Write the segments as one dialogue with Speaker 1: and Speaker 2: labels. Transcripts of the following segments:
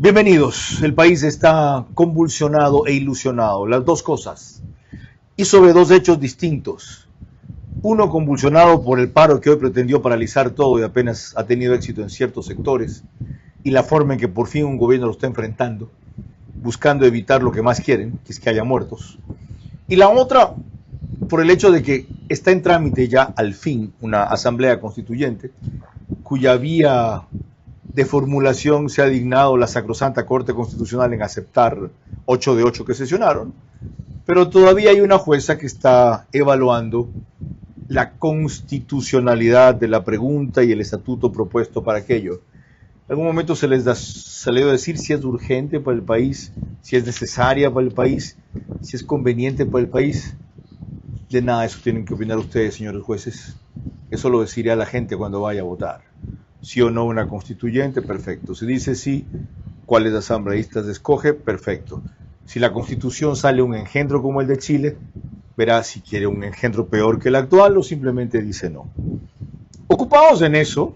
Speaker 1: Bienvenidos. El país está convulsionado e ilusionado, las dos cosas, y sobre dos hechos distintos. Uno convulsionado por el paro que hoy pretendió paralizar todo y apenas ha tenido éxito en ciertos sectores, y la forma en que por fin un gobierno lo está enfrentando, buscando evitar lo que más quieren, que es que haya muertos. Y la otra, por el hecho de que está en trámite ya al fin una asamblea constituyente, cuya vía de formulación se ha dignado la Sacrosanta Corte Constitucional en aceptar 8 de 8 que sesionaron, pero todavía hay una jueza que está evaluando la constitucionalidad de la pregunta y el estatuto propuesto para aquello. En algún momento se les salió a decir si es urgente para el país, si es necesaria para el país, si es conveniente para el país. De nada eso tienen que opinar ustedes, señores jueces. Eso lo decidirá la gente cuando vaya a votar. Sí o no una constituyente, perfecto. Si dice sí, ¿cuáles asambleístas escoge? Perfecto. Si la constitución sale un engendro como el de Chile, verá si quiere un engendro peor que el actual o simplemente dice no. Ocupados en eso,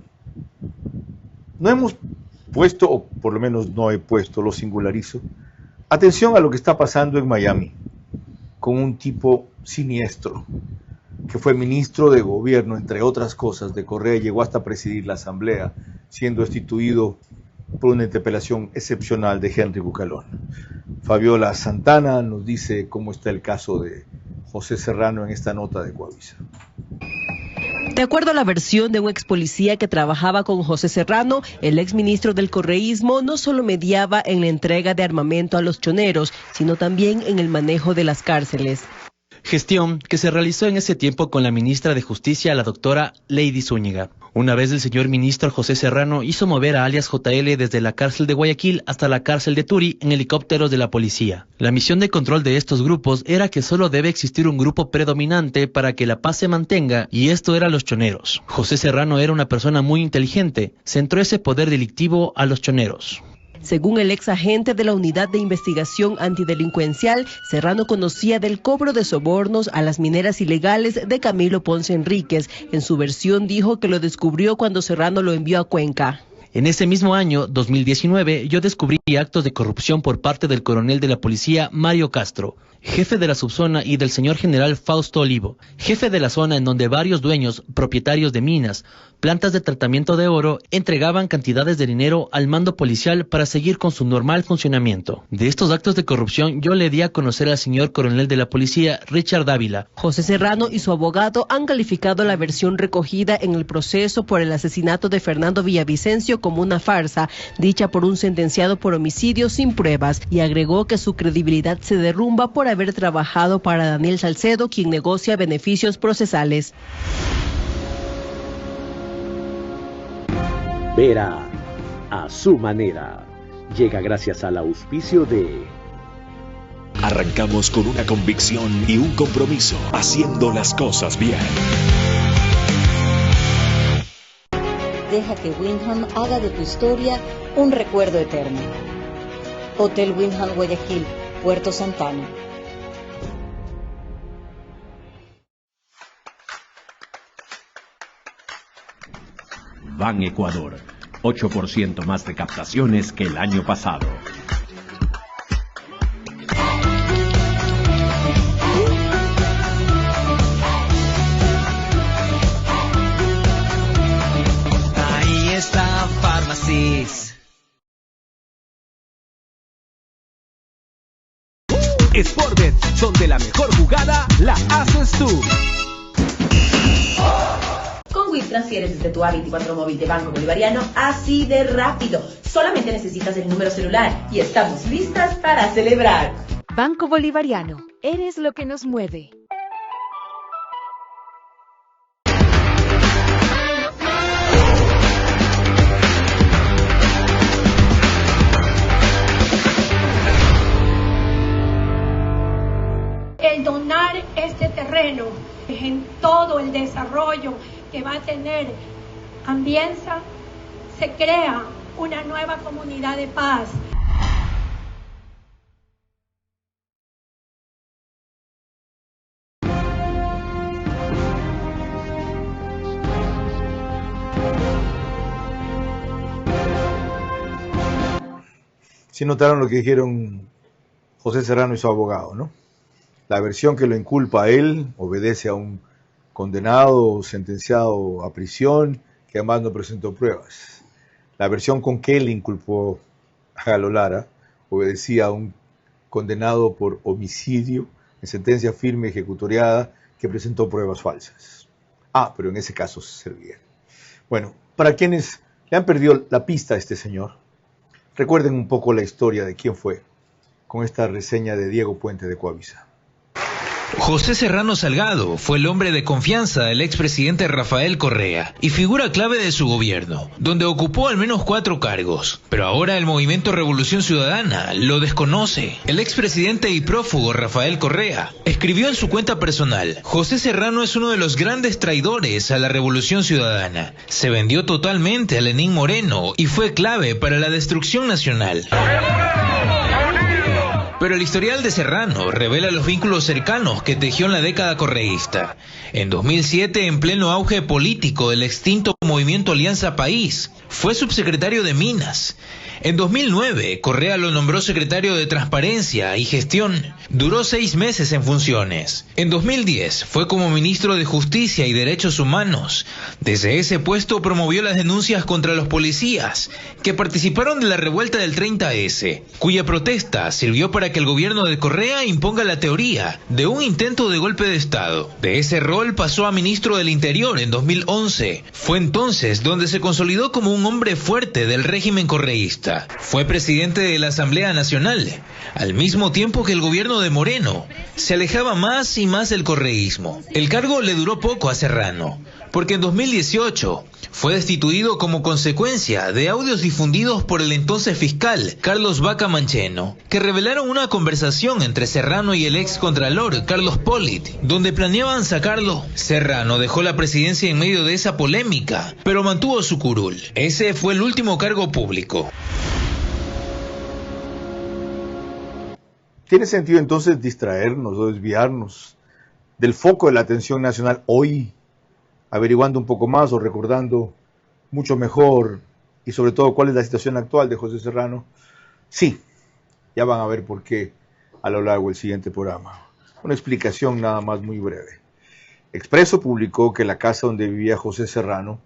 Speaker 1: no hemos puesto, o por lo menos no he puesto, lo singularizo, atención a lo que está pasando en Miami, con un tipo siniestro, que fue ministro de gobierno, entre otras cosas, de Correa, y llegó hasta presidir la asamblea, siendo destituido por una interpelación excepcional de Henry Bucalón. Fabiola Santana nos dice cómo está el caso de José Serrano en esta nota de Coavisa.
Speaker 2: De acuerdo a la versión de un ex policía que trabajaba con José Serrano, el ex ministro del correísmo no solo mediaba en la entrega de armamento a los choneros, sino también en el manejo de las cárceles.
Speaker 3: Gestión que se realizó en ese tiempo con la ministra de Justicia, la doctora Lady Zúñiga. Una vez el señor ministro José Serrano hizo mover a alias JL desde la cárcel de Guayaquil hasta la cárcel de Turi en helicópteros de la policía. La misión de control de estos grupos era que solo debe existir un grupo predominante para que la paz se mantenga, y esto eran los choneros. José Serrano era una persona muy inteligente, centró ese poder delictivo a los choneros.
Speaker 2: Según el ex agente de la Unidad de Investigación Antidelincuencial, Serrano conocía del cobro de sobornos a las mineras ilegales de Camilo Ponce Enríquez. En su versión dijo que lo descubrió cuando Serrano lo envió a Cuenca.
Speaker 3: En ese mismo año, 2019, yo descubrí actos de corrupción por parte del coronel de la policía Mario Castro, jefe de la subzona, y del señor general Fausto Olivo, jefe de la zona en donde varios dueños, propietarios de minas, plantas de tratamiento de oro, entregaban cantidades de dinero al mando policial para seguir con su normal funcionamiento. De estos actos de corrupción yo le di a conocer al señor coronel de la policía, Richard Dávila.
Speaker 2: José Serrano y su abogado han calificado la versión recogida en el proceso por el asesinato de Fernando Villavicencio como una farsa, dicha por un sentenciado por homicidio sin pruebas, y agregó que su credibilidad se derrumba por haber trabajado para Daniel Salcedo, quien negocia beneficios procesales.
Speaker 4: Vera a su manera. Llega gracias al auspicio de...
Speaker 5: Arrancamos con una convicción y un compromiso, haciendo las cosas bien.
Speaker 6: Deja que Wyndham haga de tu historia un recuerdo eterno. Hotel Wyndham Guayaquil, Puerto Santana.
Speaker 4: Ban Ecuador, 8% más de captaciones que el año pasado.
Speaker 7: Ahí está Pharmacies.
Speaker 8: Sportbet, donde la mejor jugada la haces tú.
Speaker 9: Con WIP transfieres desde tu A24 móvil de Banco Bolivariano así de rápido. Solamente necesitas el número celular y estamos listas para celebrar.
Speaker 10: Banco Bolivariano, eres lo que nos mueve.
Speaker 11: El donar este terreno en todo el desarrollo que va a tener Ambienza, se crea una nueva comunidad de paz.
Speaker 1: Sí notaron lo que dijeron José Serrano y su abogado, ¿no? La versión que lo inculpa a él obedece a un condenado sentenciado a prisión que además no presentó pruebas. La versión con que él inculpó a Galo Lara obedecía a un condenado por homicidio en sentencia firme ejecutoriada que presentó pruebas falsas. Pero en ese caso se servía. Bueno, para quienes le han perdido la pista a este señor, recuerden un poco la historia de quién fue con esta reseña de Diego Puente de Coavisa.
Speaker 12: José Serrano Salgado fue el hombre de confianza del expresidente Rafael Correa y figura clave de su gobierno, donde ocupó al menos 4 cargos. Pero ahora el movimiento Revolución Ciudadana lo desconoce. El expresidente y prófugo Rafael Correa escribió en su cuenta personal: José Serrano es uno de los grandes traidores a la Revolución Ciudadana. Se vendió totalmente a Lenín Moreno y fue clave para la destrucción nacional. Pero el historial de Serrano revela los vínculos cercanos que tejió en la década correísta. En 2007, en pleno auge político del extinto movimiento Alianza País, fue subsecretario de Minas. En 2009, Correa lo nombró secretario de Transparencia y Gestión. Duró 6 meses en funciones. En 2010, fue como ministro de Justicia y Derechos Humanos. Desde ese puesto promovió las denuncias contra los policías que participaron de la revuelta del 30S, cuya protesta sirvió para que el gobierno de Correa imponga la teoría de un intento de golpe de Estado. De ese rol pasó a ministro del Interior en 2011. Fue entonces donde se consolidó como un hombre fuerte del régimen correísta. Fue presidente de la Asamblea Nacional, al mismo tiempo que el gobierno de Moreno se alejaba más y más del correísmo. El cargo le duró poco a Serrano, porque en 2018 fue destituido como consecuencia de audios difundidos por el entonces fiscal Carlos Vaca Mancheno, que revelaron una conversación entre Serrano y el ex contralor Carlos Polit, donde planeaban sacarlo. Serrano dejó la presidencia en medio de esa polémica, pero mantuvo su curul. Ese fue el último cargo público.
Speaker 1: ¿Tiene sentido entonces distraernos o desviarnos del foco de la atención nacional hoy, averiguando un poco más o recordando mucho mejor y sobre todo cuál es la situación actual de José Serrano? Sí, ya van a ver por qué a lo largo del siguiente programa. Una explicación nada más muy breve. Expreso publicó que la casa donde vivía José Serrano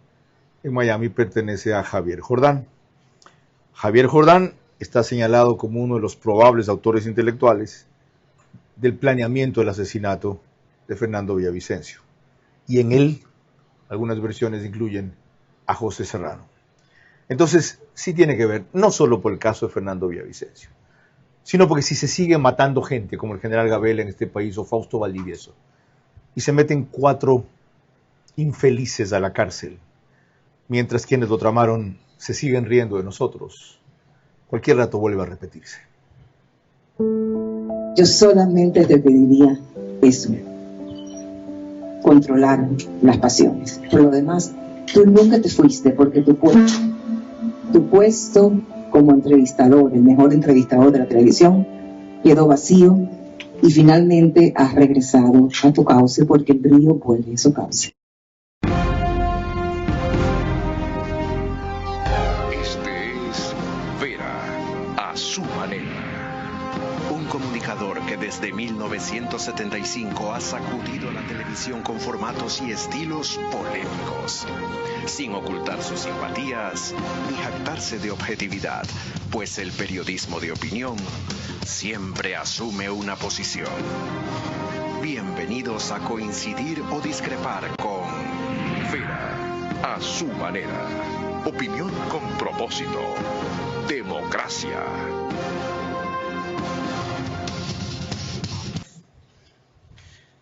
Speaker 1: en Miami pertenece a Javier Jordán. Javier Jordán está señalado como uno de los probables autores intelectuales del planeamiento del asesinato de Fernando Villavicencio. Y en él, algunas versiones incluyen a José Serrano. Entonces, sí tiene que ver, no solo por el caso de Fernando Villavicencio, sino porque si se sigue matando gente, como el general Gabela en este país o Fausto Valdivieso, y se meten 4 infelices a la cárcel, mientras quienes lo tramaron se siguen riendo de nosotros, cualquier rato vuelve a repetirse.
Speaker 13: Yo solamente te pediría eso: controlar las pasiones. Por lo demás, tú nunca te fuiste, porque tu puesto como entrevistador, el mejor entrevistador de la televisión, quedó vacío y finalmente has regresado a tu cauce, porque el brillo vuelve a su cauce.
Speaker 5: Este es Vera a su manera. Un comunicador que desde 1975 ha sacudido la televisión con formatos y estilos polémicos, sin ocultar sus simpatías ni jactarse de objetividad, pues el periodismo de opinión siempre asume una posición. Bienvenidos a coincidir o discrepar con Vera a su manera. Opinión con propósito. Democracia.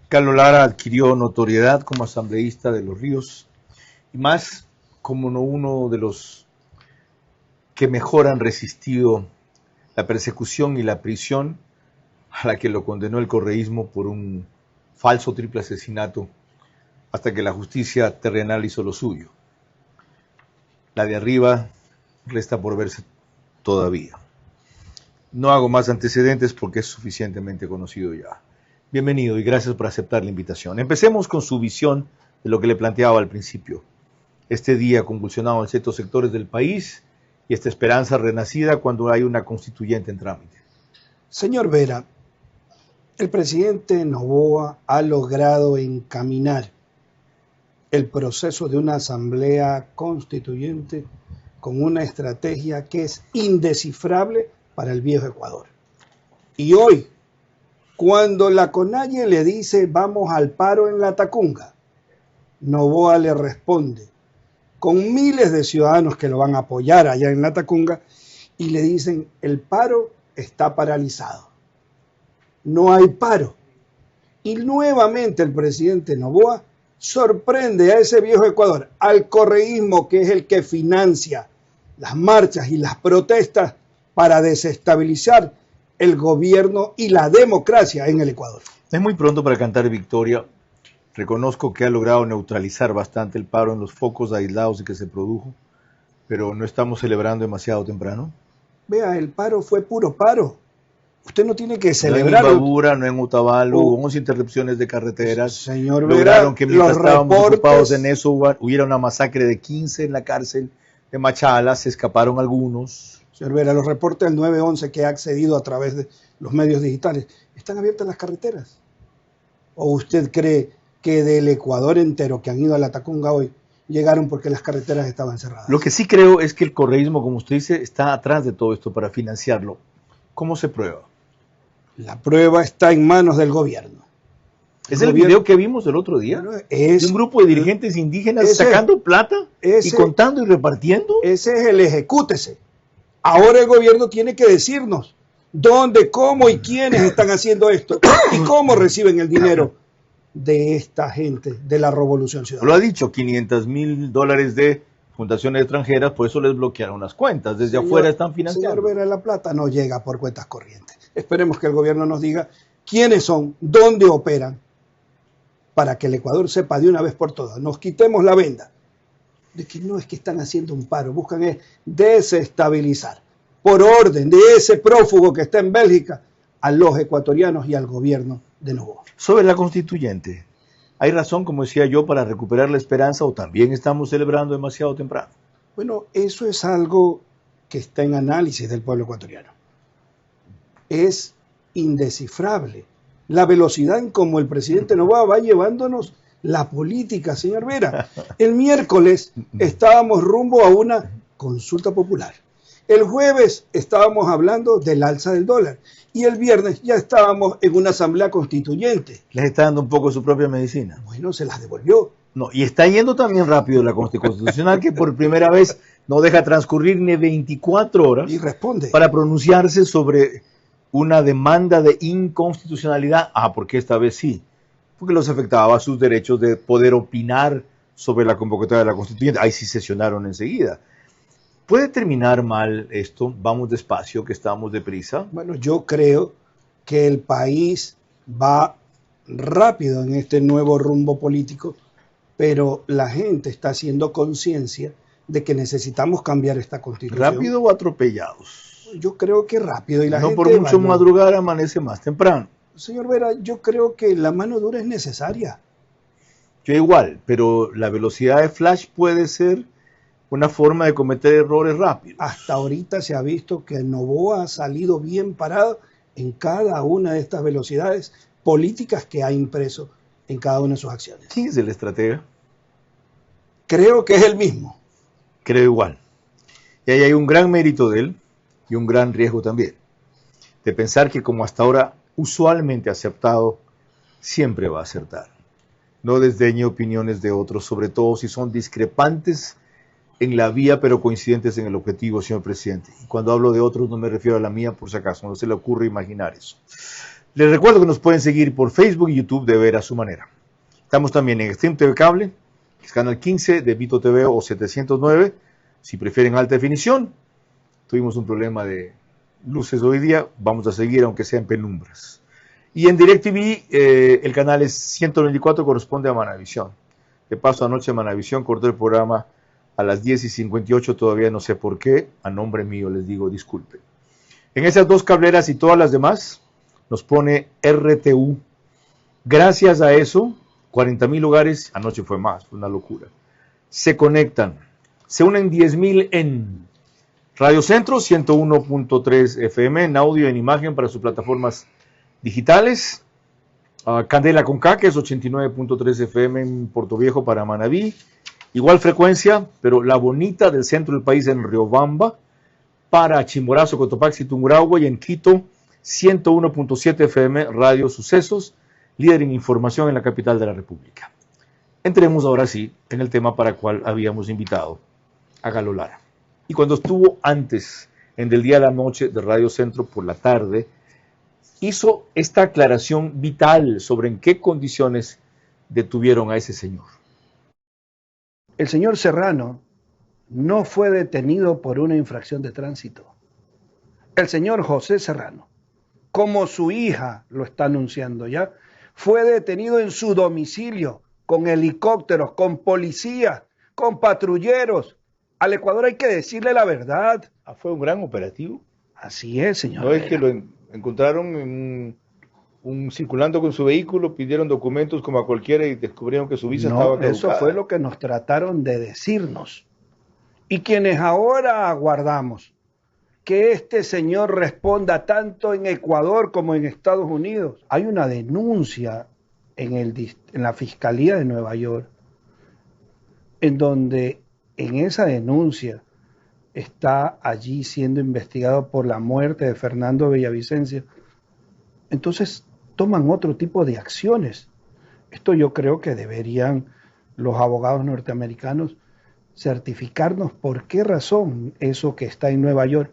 Speaker 1: Galo Lara adquirió notoriedad como asambleísta de Los Ríos y más como uno de los que mejor han resistido la persecución y la prisión a la que lo condenó el correísmo por un falso triple asesinato hasta que la justicia terrenal hizo lo suyo. La de arriba resta por verse todavía. No hago más antecedentes porque es suficientemente conocido ya. Bienvenido y gracias por aceptar la invitación. Empecemos con su visión de lo que le planteaba al principio. Este día convulsionado en ciertos sectores del país y esta esperanza renacida cuando hay una constituyente en trámite.
Speaker 14: Señor Vera, el presidente Noboa ha logrado encaminar el proceso de una asamblea constituyente con una estrategia que es indescifrable para el viejo Ecuador. Y hoy, cuando la CONAIE le dice vamos al paro en la Tacunga, Noboa le responde con miles de ciudadanos que lo van a apoyar allá en la Tacunga y le dicen el paro está paralizado. No hay paro. Y nuevamente el presidente Noboa sorprende a ese viejo Ecuador, al correísmo que es el que financia las marchas y las protestas para desestabilizar el gobierno y la democracia en el Ecuador.
Speaker 1: Es muy pronto para cantar victoria. Reconozco que ha logrado neutralizar bastante el paro en los focos aislados que se produjo, pero no estamos celebrando demasiado temprano.
Speaker 14: Vea, el paro fue puro paro. Usted no tiene que celebrar.
Speaker 1: No en Imbabura, no en Otavalo, hubo 11 interrupciones de carreteras.
Speaker 14: Señor
Speaker 1: lograron
Speaker 14: Vera,
Speaker 1: que mientras estábamos ocupados en eso hubiera una masacre de 15 en la cárcel de Machala, se escaparon algunos.
Speaker 14: Señor Vera, los reportes del 911 que ha accedido a través de los medios digitales, ¿están abiertas las carreteras? ¿O usted cree que del Ecuador entero que han ido a la Tacunga hoy llegaron porque las carreteras estaban cerradas?
Speaker 1: Lo que sí creo es que el correísmo, como usted dice, está atrás de todo esto para financiarlo. ¿Cómo se prueba?
Speaker 14: La prueba está en manos del gobierno.
Speaker 1: ¿Es el video que vimos el otro día?
Speaker 14: Es
Speaker 1: de un grupo de dirigentes indígenas sacando plata y contando y repartiendo.
Speaker 14: Ese es el ejecútese. Ahora el gobierno tiene que decirnos dónde, cómo y quiénes están haciendo esto y cómo reciben el dinero de esta gente de la Revolución Ciudadana.
Speaker 1: Lo ha dicho, $500,000 de fundaciones extranjeras, por eso les bloquearon las cuentas. Desde afuera están financiando.
Speaker 14: Señor Vera, la plata no llega por cuentas corrientes. Esperemos que el gobierno nos diga quiénes son, dónde operan, para que el Ecuador sepa de una vez por todas. Nos quitemos la venda de que no es que están haciendo un paro, buscan es desestabilizar por orden de ese prófugo que está en Bélgica a los ecuatorianos y al gobierno de Noboa.
Speaker 1: Sobre la constituyente, ¿hay razón, como decía yo, para recuperar la esperanza o también estamos celebrando demasiado temprano?
Speaker 14: Bueno, eso es algo que está en análisis del pueblo ecuatoriano. Es indescifrable la velocidad en cómo el presidente Noboa va llevándonos la política, señor Vera. El miércoles estábamos rumbo a una consulta popular. El jueves estábamos hablando del alza del dólar. Y el viernes ya estábamos en una asamblea constituyente.
Speaker 1: Les está dando un poco su propia medicina.
Speaker 14: Bueno, se las devolvió.
Speaker 1: No, y está yendo también rápido la Corte Constitucional, que por primera vez no deja transcurrir ni 24 horas
Speaker 14: y responde
Speaker 1: para pronunciarse sobre una demanda de inconstitucionalidad. Porque esta vez sí, porque los afectaba sus derechos de poder opinar sobre la convocatoria de la Constituyente. Ahí sí sesionaron enseguida. ¿Puede terminar mal esto? Vamos despacio, que estamos deprisa.
Speaker 14: Bueno, yo creo que el país va rápido en este nuevo rumbo político, pero la gente está haciendo conciencia de que necesitamos cambiar esta Constitución.
Speaker 1: ¿Rápido o atropellados?
Speaker 14: Yo creo que rápido. Y la
Speaker 1: no
Speaker 14: gente
Speaker 1: por mucho madrugar amanece más temprano.
Speaker 14: Señor Vera, yo creo que la mano dura es necesaria.
Speaker 1: Yo igual, pero la velocidad de flash puede ser una forma de cometer errores rápidos.
Speaker 14: Hasta ahorita se ha visto que Noboa ha salido bien parado en cada una de estas velocidades políticas que ha impreso en cada una de sus acciones.
Speaker 1: ¿Quién es el estratega?
Speaker 14: Creo que es el mismo.
Speaker 1: Creo igual. Y ahí hay un gran mérito de él y un gran riesgo también. De pensar que como hasta ahora usualmente ha aceptado, siempre va a acertar. No desdeñe opiniones de otros, sobre todo si son discrepantes en la vía, pero coincidentes en el objetivo, señor presidente. Y cuando hablo de otros no me refiero a la mía, por si acaso, no se le ocurre imaginar eso. Les recuerdo que nos pueden seguir por Facebook y YouTube de Ver a su manera. Estamos también en Stream TV Cable, que es canal 15 de Vito TV o 709, si prefieren alta definición. Tuvimos un problema de luces hoy día, vamos a seguir aunque sea en penumbras. Y en DirecTV, el canal es 124, corresponde a Manavisión. De paso, anoche Manavisión cortó el programa a las 10:58, todavía no sé por qué, a nombre mío les digo disculpen. En esas dos cableras y todas las demás, nos pone RTU. Gracias a eso, 40,000 hogares, anoche fue más, fue una locura, se conectan, se unen 10,000 en Radio Centro 101.3 FM en audio y en imagen para sus plataformas digitales. Candela Conca, que es 89.3 FM en Puerto Viejo para Manabí. Igual frecuencia, pero la bonita del centro del país en Riobamba, para Chimborazo, Cotopaxi, Tungurahua, y en Quito 101.7 FM Radio Sucesos, líder en información en la capital de la República. Entremos ahora sí en el tema para el cual habíamos invitado a Galo Lara. Y cuando estuvo antes, en Del Día a la Noche de Radio Centro por la tarde, hizo esta aclaración vital sobre en qué condiciones detuvieron a ese señor.
Speaker 14: El señor Serrano no fue detenido por una infracción de tránsito. El señor José Serrano, como su hija lo está anunciando ya, fue detenido en su domicilio con helicópteros, con policías, con patrulleros. Al Ecuador hay que decirle la verdad.
Speaker 1: Fue un gran operativo.
Speaker 14: Así es, señor.
Speaker 1: No es que lo encontraron circulando con su vehículo, pidieron documentos como a cualquiera y descubrieron que su visa estaba caducada.
Speaker 14: Eso fue lo que nos trataron de decirnos. Y quienes ahora aguardamos que este señor responda tanto en Ecuador como en Estados Unidos. Hay una denuncia en la Fiscalía de Nueva York, en donde en esa denuncia está allí siendo investigado por la muerte de Fernando Villavicencio. Entonces toman otro tipo de acciones. Esto yo creo que deberían los abogados norteamericanos certificarnos por qué razón eso que está en Nueva York,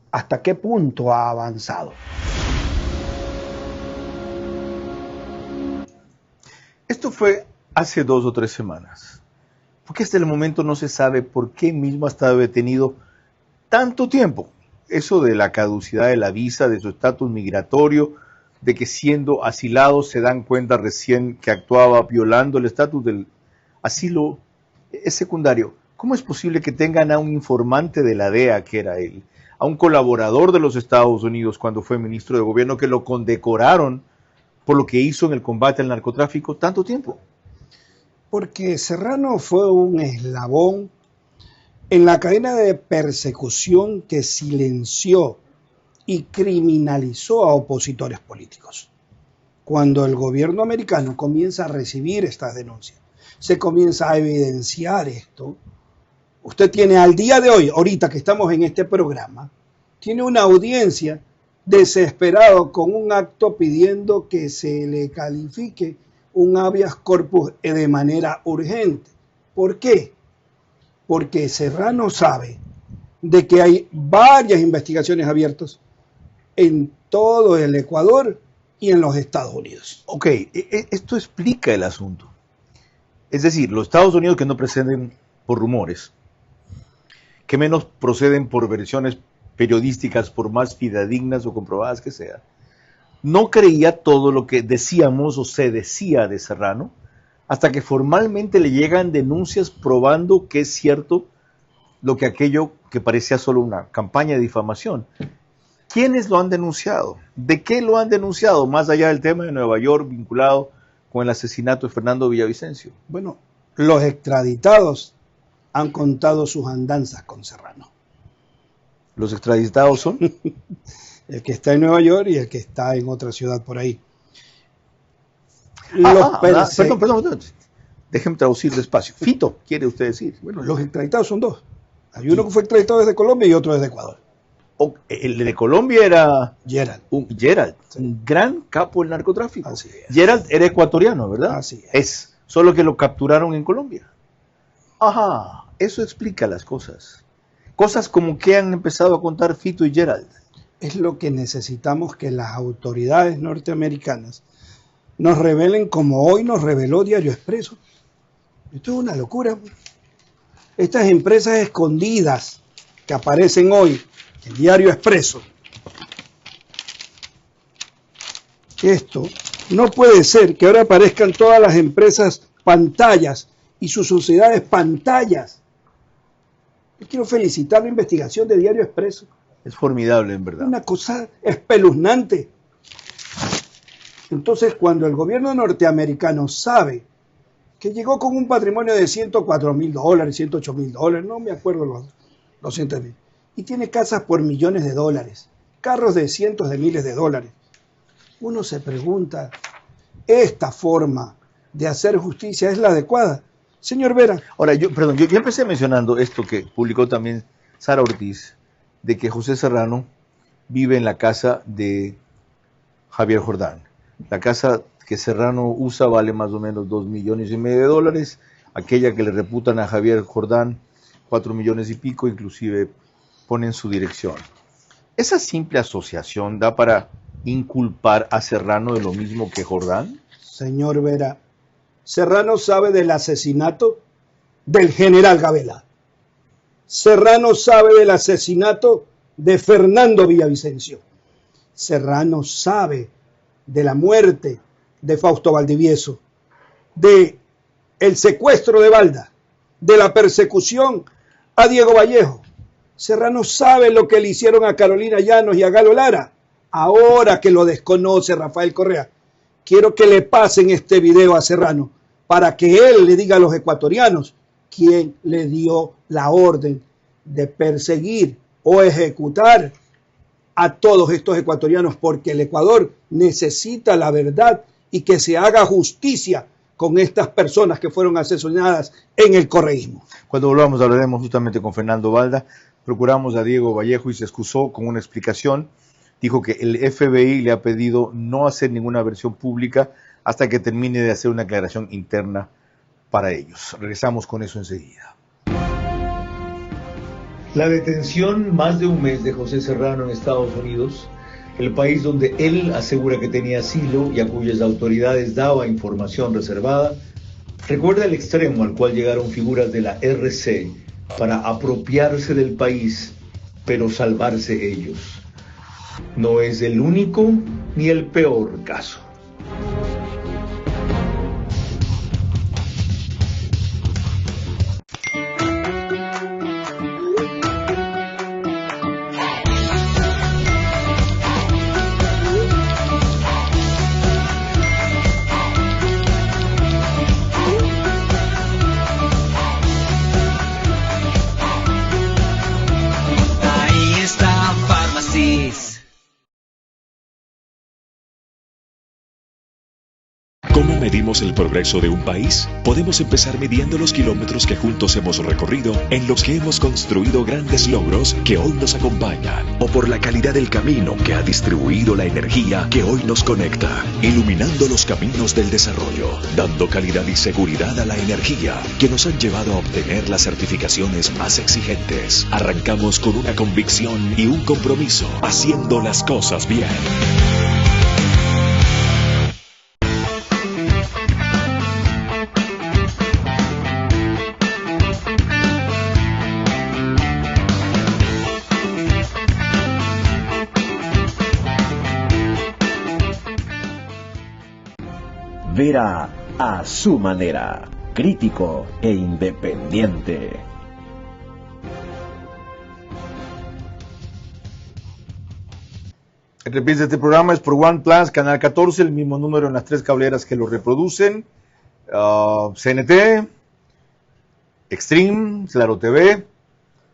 Speaker 14: hasta qué punto ha avanzado.
Speaker 1: Esto fue hace 2 o 3 semanas. Porque hasta el momento no se sabe por qué mismo ha estado detenido tanto tiempo. Eso de la caducidad de la visa, de su estatus migratorio, de que siendo asilado se dan cuenta recién que actuaba violando el estatus del asilo, es secundario. ¿Cómo es posible que tengan a un informante de la DEA, que era él, a un colaborador de los Estados Unidos cuando fue ministro de gobierno, que lo condecoraron por lo que hizo en el combate al narcotráfico tanto tiempo?
Speaker 14: Porque Serrano fue un eslabón en la cadena de persecución que silenció y criminalizó a opositores políticos. Cuando el gobierno americano comienza a recibir estas denuncias, se comienza a evidenciar esto. Usted tiene al día de hoy, ahorita que estamos en este programa, tiene una audiencia desesperado con un acto pidiendo que se le califique un habeas corpus de manera urgente. ¿Por qué? Porque Serrano sabe de que hay varias investigaciones abiertas en todo el Ecuador y en los Estados Unidos.
Speaker 1: Ok, esto explica el asunto. Es decir, los Estados Unidos, que no proceden por rumores, que menos proceden por versiones periodísticas, por más fidedignas o comprobadas que sean, no creía todo lo que decíamos o se decía de Serrano, hasta que formalmente le llegan denuncias probando que es cierto lo que aquello que parecía solo una campaña de difamación. ¿Quiénes lo han denunciado? ¿De qué lo han denunciado? Más allá del tema de Nueva York vinculado con el asesinato de Fernando Villavicencio.
Speaker 14: Bueno, los extraditados han contado sus andanzas con Serrano.
Speaker 1: ¿Los extraditados son?
Speaker 14: El que está en Nueva York y el que está en otra ciudad por ahí.
Speaker 1: Perdón. Déjenme traducir despacio. Fito, ¿quiere usted decir?
Speaker 14: Bueno, los extraditados son 2. Hay uno que fue extraditado desde Colombia y otro desde Ecuador.
Speaker 1: El de Colombia era
Speaker 14: Gerald,
Speaker 1: un gran capo del narcotráfico.
Speaker 14: Así es.
Speaker 1: Gerald era ecuatoriano, ¿verdad?
Speaker 14: Así es.
Speaker 1: Solo que lo capturaron en Colombia. Ajá, eso explica las cosas. Cosas como que han empezado a contar Fito y Gerald.
Speaker 14: Es lo que necesitamos que las autoridades norteamericanas nos revelen, como hoy nos reveló Diario Expreso. Esto es una locura. Estas empresas escondidas que aparecen hoy en Diario Expreso. Esto no puede ser que ahora aparezcan todas las empresas pantallas y sus sociedades pantallas. Yo quiero felicitar la investigación de Diario Expreso.
Speaker 1: Es formidable, en verdad.
Speaker 14: Una cosa espeluznante. Entonces, cuando el gobierno norteamericano sabe que llegó con un patrimonio de $104,000, $108,000, no me acuerdo los 100,000, y tiene casas por millones de dólares, carros de cientos de miles de dólares. Uno se pregunta, ¿esta forma de hacer justicia es la adecuada? Señor Vera.
Speaker 1: Ahora, yo empecé mencionando esto que publicó también Sara Ortiz, de que José Serrano vive en la casa de Javier Jordán. La casa que Serrano usa vale más o menos $2,5 millones, aquella que le reputan a Javier Jordán 4 millones y pico, inclusive ponen su dirección. ¿Esa simple asociación da para inculpar a Serrano de lo mismo que Jordán?
Speaker 14: Señor Vera, Serrano sabe del asesinato del general Gabela. Serrano sabe del asesinato de Fernando Villavicencio. Serrano sabe de la muerte de Fausto Valdivieso, de el secuestro de Balda, de la persecución a Diego Vallejo. Serrano sabe lo que le hicieron a Carolina Llanos y a Galo Lara. Ahora que lo desconoce Rafael Correa, quiero que le pasen este video a Serrano para que él le diga a los ecuatorianos quién le dio la orden de perseguir o ejecutar a todos estos ecuatorianos, porque el Ecuador necesita la verdad y que se haga justicia con estas personas que fueron asesinadas en el correísmo.
Speaker 1: Cuando volvamos hablaremos justamente con Fernando Balda. Procuramos a Diego Vallejo y se excusó con una explicación. Dijo que el FBI le ha pedido no hacer ninguna versión pública hasta que termine de hacer una aclaración interna para ellos. Regresamos con eso enseguida. La detención más de un mes de José Serrano en Estados Unidos, el país donde él asegura que tenía asilo y a cuyas autoridades daba información reservada, recuerda el extremo al cual llegaron figuras de la RC para apropiarse del país, pero salvarse ellos. No es el único ni el peor caso.
Speaker 15: ¿Cómo medimos el progreso de un país? Podemos empezar midiendo los kilómetros que juntos hemos recorrido, en los que hemos construido grandes logros que hoy nos acompañan, o por la calidad del camino que ha distribuido la energía que hoy nos conecta, iluminando los caminos del desarrollo, dando calidad y seguridad a la energía que nos han llevado a obtener las certificaciones más exigentes. Arrancamos con una convicción y un compromiso, haciendo las cosas bien.
Speaker 4: Vera a su manera, crítico e independiente.
Speaker 1: El reprise de este programa es por One Plus, Canal 14, el mismo número en las 3 cableras que lo reproducen, CNT, Extreme, Claro TV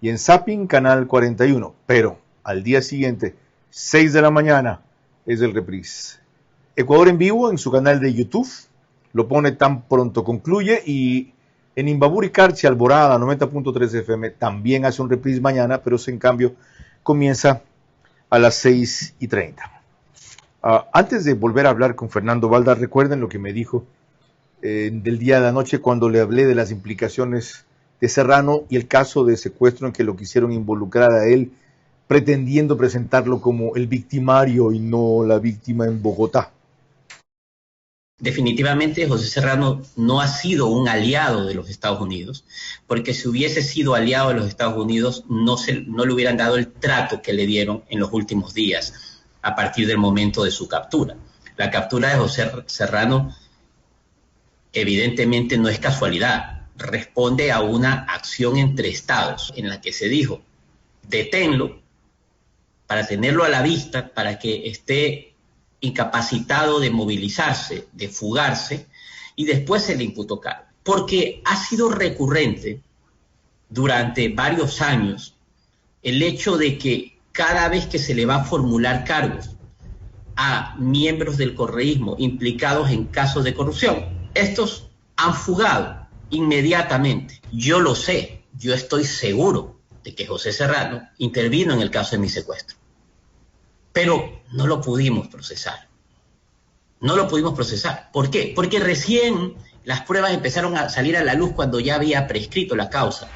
Speaker 1: y en Zapping, Canal 41. Pero al día siguiente, 6 de la mañana, es el reprise. Ecuador en vivo en su canal de YouTube, lo pone tan pronto concluye, y en Imbabura y Carchi, Alborada 90.3 FM también hace un reprise mañana, pero en cambio comienza a las 6:30. Antes de volver a hablar con Fernando Balda, recuerden lo que me dijo del día de la noche cuando le hablé de las implicaciones de Serrano y el caso de secuestro en que lo quisieron involucrar a él, pretendiendo presentarlo como el victimario y no la víctima en Bogotá.
Speaker 16: Definitivamente José Serrano no ha sido un aliado de los Estados Unidos, porque si hubiese sido aliado de los Estados Unidos no le hubieran dado el trato que le dieron en los últimos días a partir del momento de su captura. La captura de José Serrano evidentemente no es casualidad, responde a una acción entre estados en la que se dijo, deténlo para tenerlo a la vista, para que esté incapacitado de movilizarse, de fugarse, y después se le imputó cargo. Porque ha sido recurrente durante varios años el hecho de que cada vez que se le va a formular cargos a miembros del correísmo implicados en casos de corrupción, estos han fugado inmediatamente. Yo lo sé, yo estoy seguro de que José Serrano intervino en el caso de mi secuestro, pero no lo pudimos procesar. No lo pudimos procesar. ¿Por qué? Porque recién las pruebas empezaron a salir a la luz cuando ya había prescrito la causa.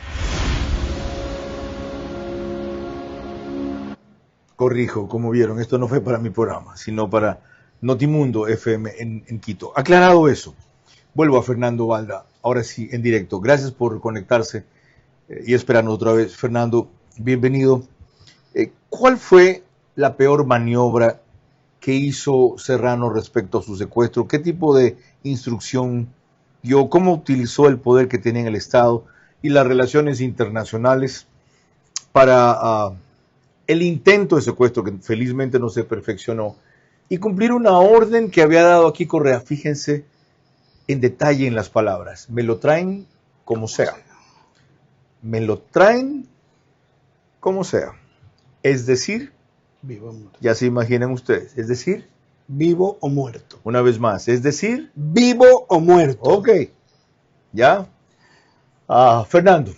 Speaker 1: Corrijo, como vieron, esto no fue para mi programa, sino para Notimundo FM en Quito. Aclarado eso, vuelvo a Fernando Balda, ahora sí, en directo. Gracias por conectarse y esperarnos otra vez. Fernando, bienvenido. ¿Cuál fue la peor maniobra que hizo Serrano respecto a su secuestro? ¿Qué tipo de instrucción dio? ¿Cómo utilizó el poder que tenía en el Estado y las relaciones internacionales para el intento de secuestro, que felizmente no se perfeccionó, y cumplir una orden que había dado aquí Correa? Fíjense en detalle en las palabras: me lo traen como sea. Me lo traen como sea. Es decir,
Speaker 14: vivo,
Speaker 1: ya se imaginan ustedes, es decir,
Speaker 14: vivo o muerto.
Speaker 1: Una vez más, es decir,
Speaker 14: vivo o muerto.
Speaker 1: Ok, ya. Fernando.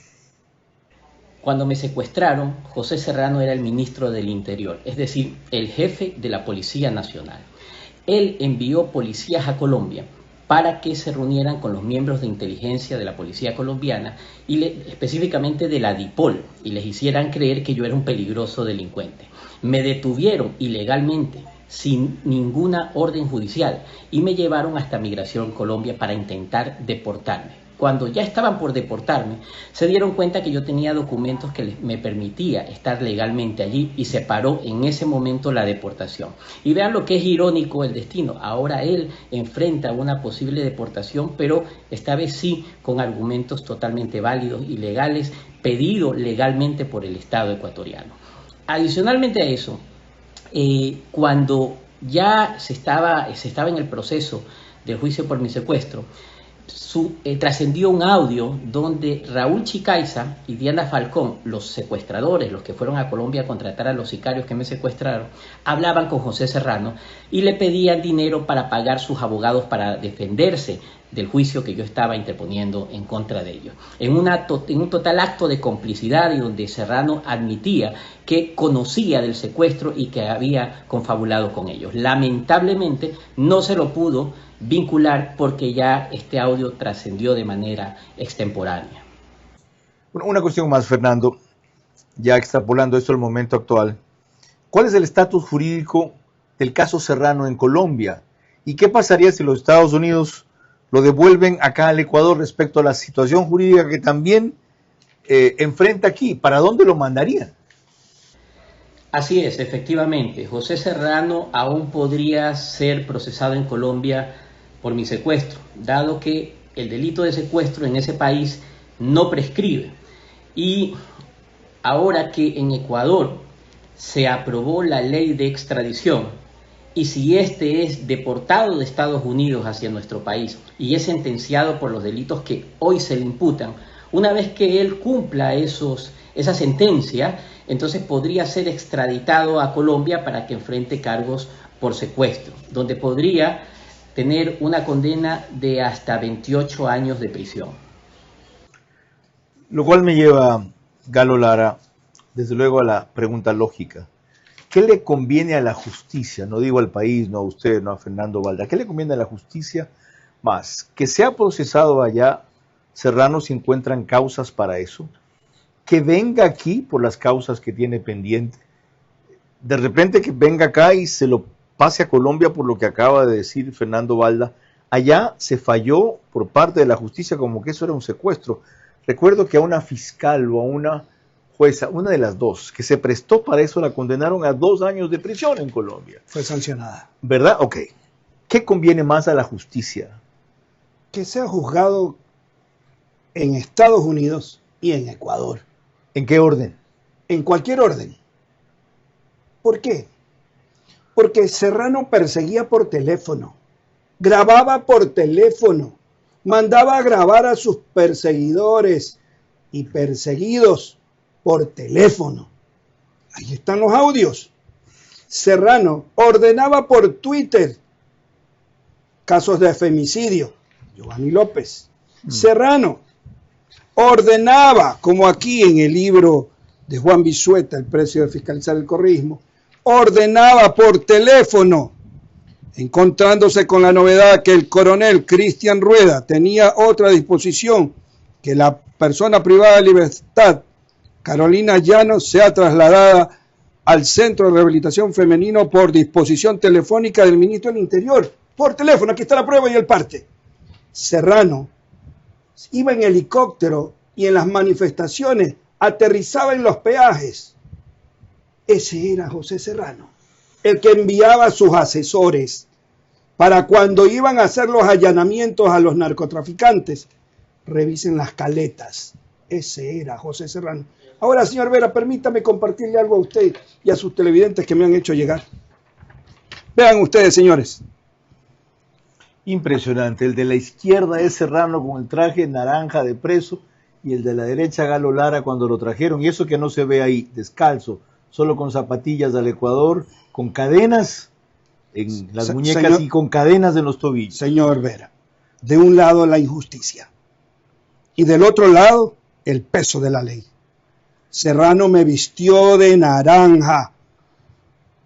Speaker 16: Cuando me secuestraron, José Serrano era el ministro del Interior, es decir, el jefe de la Policía Nacional. Él envió policías a Colombia para que se reunieran con los miembros de inteligencia de la policía colombiana y específicamente de la DIPOL, y les hicieran creer que yo era un peligroso delincuente. Me detuvieron ilegalmente, sin ninguna orden judicial, y me llevaron hasta Migración Colombia para intentar deportarme. Cuando ya estaban por deportarme, se dieron cuenta que yo tenía documentos que me permitía estar legalmente allí, y se paró en ese momento la deportación. Y vean lo que es irónico el destino. Ahora él enfrenta una posible deportación, pero esta vez sí con argumentos totalmente válidos y legales, pedido legalmente por el Estado ecuatoriano. Adicionalmente a eso, cuando ya se estaba en el proceso del juicio por mi secuestro, trascendió un audio donde Raúl Chicaiza y Diana Falcón, los secuestradores, los que fueron a Colombia a contratar a los sicarios que me secuestraron, hablaban con José Serrano y le pedían dinero para pagar sus abogados para defenderse del juicio que yo estaba interponiendo en contra de ellos. En un total acto de complicidad, y donde Serrano admitía que conocía del secuestro y que había confabulado con ellos. Lamentablemente no se lo pudo vincular porque ya este audio trascendió de manera extemporánea.
Speaker 1: Una cuestión más, Fernando, ya extrapolando esto al momento actual. ¿Cuál es el estatus jurídico del caso Serrano en Colombia? ¿Y qué pasaría si los Estados Unidos lo devuelven acá al Ecuador respecto a la situación jurídica que también enfrenta aquí? ¿Para dónde lo mandarían?
Speaker 16: Así es, efectivamente. José Serrano aún podría ser procesado en Colombia por mi secuestro, dado que el delito de secuestro en ese país no prescribe. Y ahora que en Ecuador se aprobó la ley de extradición, y si este es deportado de Estados Unidos hacia nuestro país y es sentenciado por los delitos que hoy se le imputan, una vez que él cumpla esa sentencia, entonces podría ser extraditado a Colombia para que enfrente cargos por secuestro, donde podría tener una condena de hasta 28 años de prisión.
Speaker 1: Lo cual me lleva, Galo Lara, desde luego a la pregunta lógica. ¿Qué le conviene a la justicia? No digo al país, no a usted, no a Fernando Balda. ¿Qué le conviene a la justicia más? ¿Que sea procesado allá Serrano si encuentran causas para eso? ¿Que venga aquí por las causas que tiene pendiente? De repente que venga acá y se lo pase a Colombia por lo que acaba de decir Fernando Balda. Allá se falló por parte de la justicia como que eso era un secuestro. Recuerdo que a una fiscal o a una jueza, una de las dos, que se prestó para eso, la condenaron a 2 años de prisión en Colombia.
Speaker 14: Fue sancionada.
Speaker 1: ¿Verdad? Ok. ¿Qué conviene más a la justicia?
Speaker 14: Que sea juzgado en Estados Unidos y en Ecuador.
Speaker 1: ¿En qué orden?
Speaker 14: En cualquier orden. ¿Por qué? Porque Serrano perseguía por teléfono, grababa por teléfono, mandaba a grabar a sus perseguidores y perseguidos por teléfono. Ahí están los audios. Serrano ordenaba por Twitter casos de femicidio. Giovanni López. Serrano ordenaba, como aquí en el libro de Juan Bisueta, El precio de fiscalizar el correísmo, ordenaba por teléfono, encontrándose con la novedad que el coronel Cristian Rueda tenía otra disposición, que la persona privada de libertad, Carolina Llanos, sea trasladada al Centro de Rehabilitación Femenino por disposición telefónica del ministro del Interior. Por teléfono, aquí está la prueba y el parte. Serrano iba en helicóptero y en las manifestaciones aterrizaba en los peajes. Ese era José Serrano, el que enviaba a sus asesores para cuando iban a hacer los allanamientos a los narcotraficantes, revisen las caletas. Ese era José Serrano. Ahora, señor Vera, permítame compartirle algo a usted y a sus televidentes que me han hecho llegar. Vean ustedes, señores.
Speaker 1: Impresionante. El de la izquierda es Serrano con el traje naranja de preso y el de la derecha Galo Lara cuando lo trajeron. Y eso que no se ve ahí, descalzo, solo con zapatillas del Ecuador, con cadenas en las muñecas y con cadenas en los tobillos.
Speaker 14: Señor Vera, de un lado la injusticia y del otro lado el peso de la ley. Serrano me vistió de naranja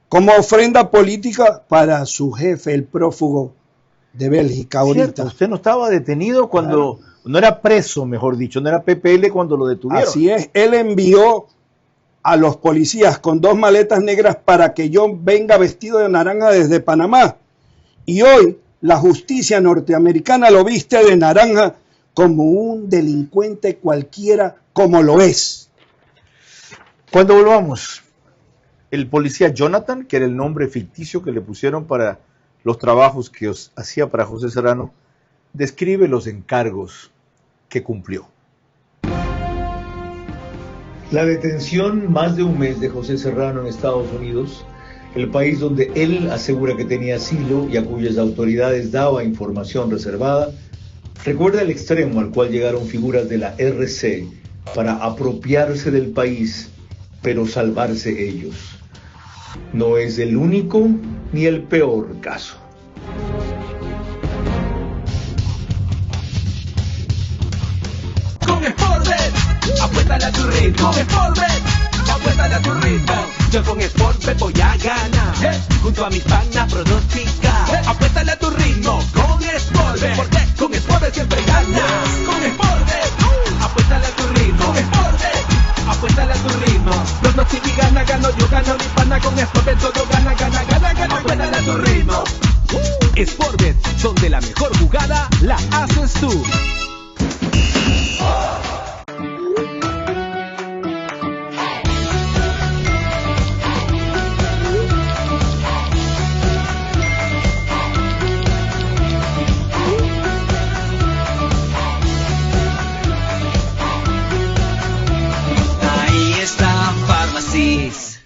Speaker 14: como ofrenda política para su jefe, el prófugo de Bélgica ahorita.
Speaker 1: Cierto, usted no estaba detenido cuando, claro, no era preso, mejor dicho, no era PPL cuando lo detuvieron.
Speaker 14: Así es, él envió a los policías con 2 maletas negras para que yo venga vestido de naranja desde Panamá. Y hoy la justicia norteamericana lo viste de naranja como un delincuente cualquiera, como lo es.
Speaker 1: Cuando volvamos, el policía Jonathan, que era el nombre ficticio que le pusieron para los trabajos que hacía para José Serrano, describe los encargos que cumplió. La detención más de un mes de José Serrano en Estados Unidos, el país donde él asegura que tenía asilo y a cuyas autoridades daba información reservada, recuerda el extremo al cual llegaron figuras de la RC para apropiarse del país, pero salvarse ellos. No es el único ni el peor caso.
Speaker 8: Con Sportbet, apuéstale a tu ritmo. Con Sportbet, apuéstale a tu ritmo. Yo con Sportbet voy a ganar. Junto a mis panas pronosticar. Apuéstale a tu ritmo con Sportbet. Porque con Sportbet siempre ganas. Con Sportbet, apuéstale a tu ritmo. Con Sportbet, apuéstale a tu ritmo. Pronostica y gana, gano, yo gano, mi pana con Sportbet. Todo gana, gana, gana, gana. Apuéstale a tu ritmo. Sportbet, donde la mejor jugada la haces tú.
Speaker 7: Ahí está Pharmacies.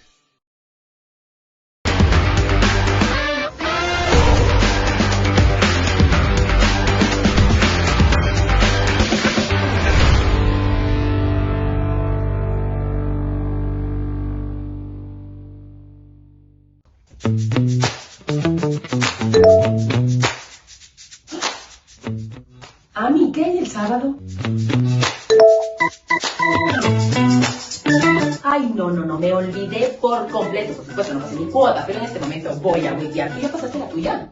Speaker 9: Ami, ¿qué hay el sábado? Ay, no, me olvidé por completo. Por supuesto, no pasé mi cuota, pero en este momento voy a huevear. ¿Tú ya pasaste la tuya?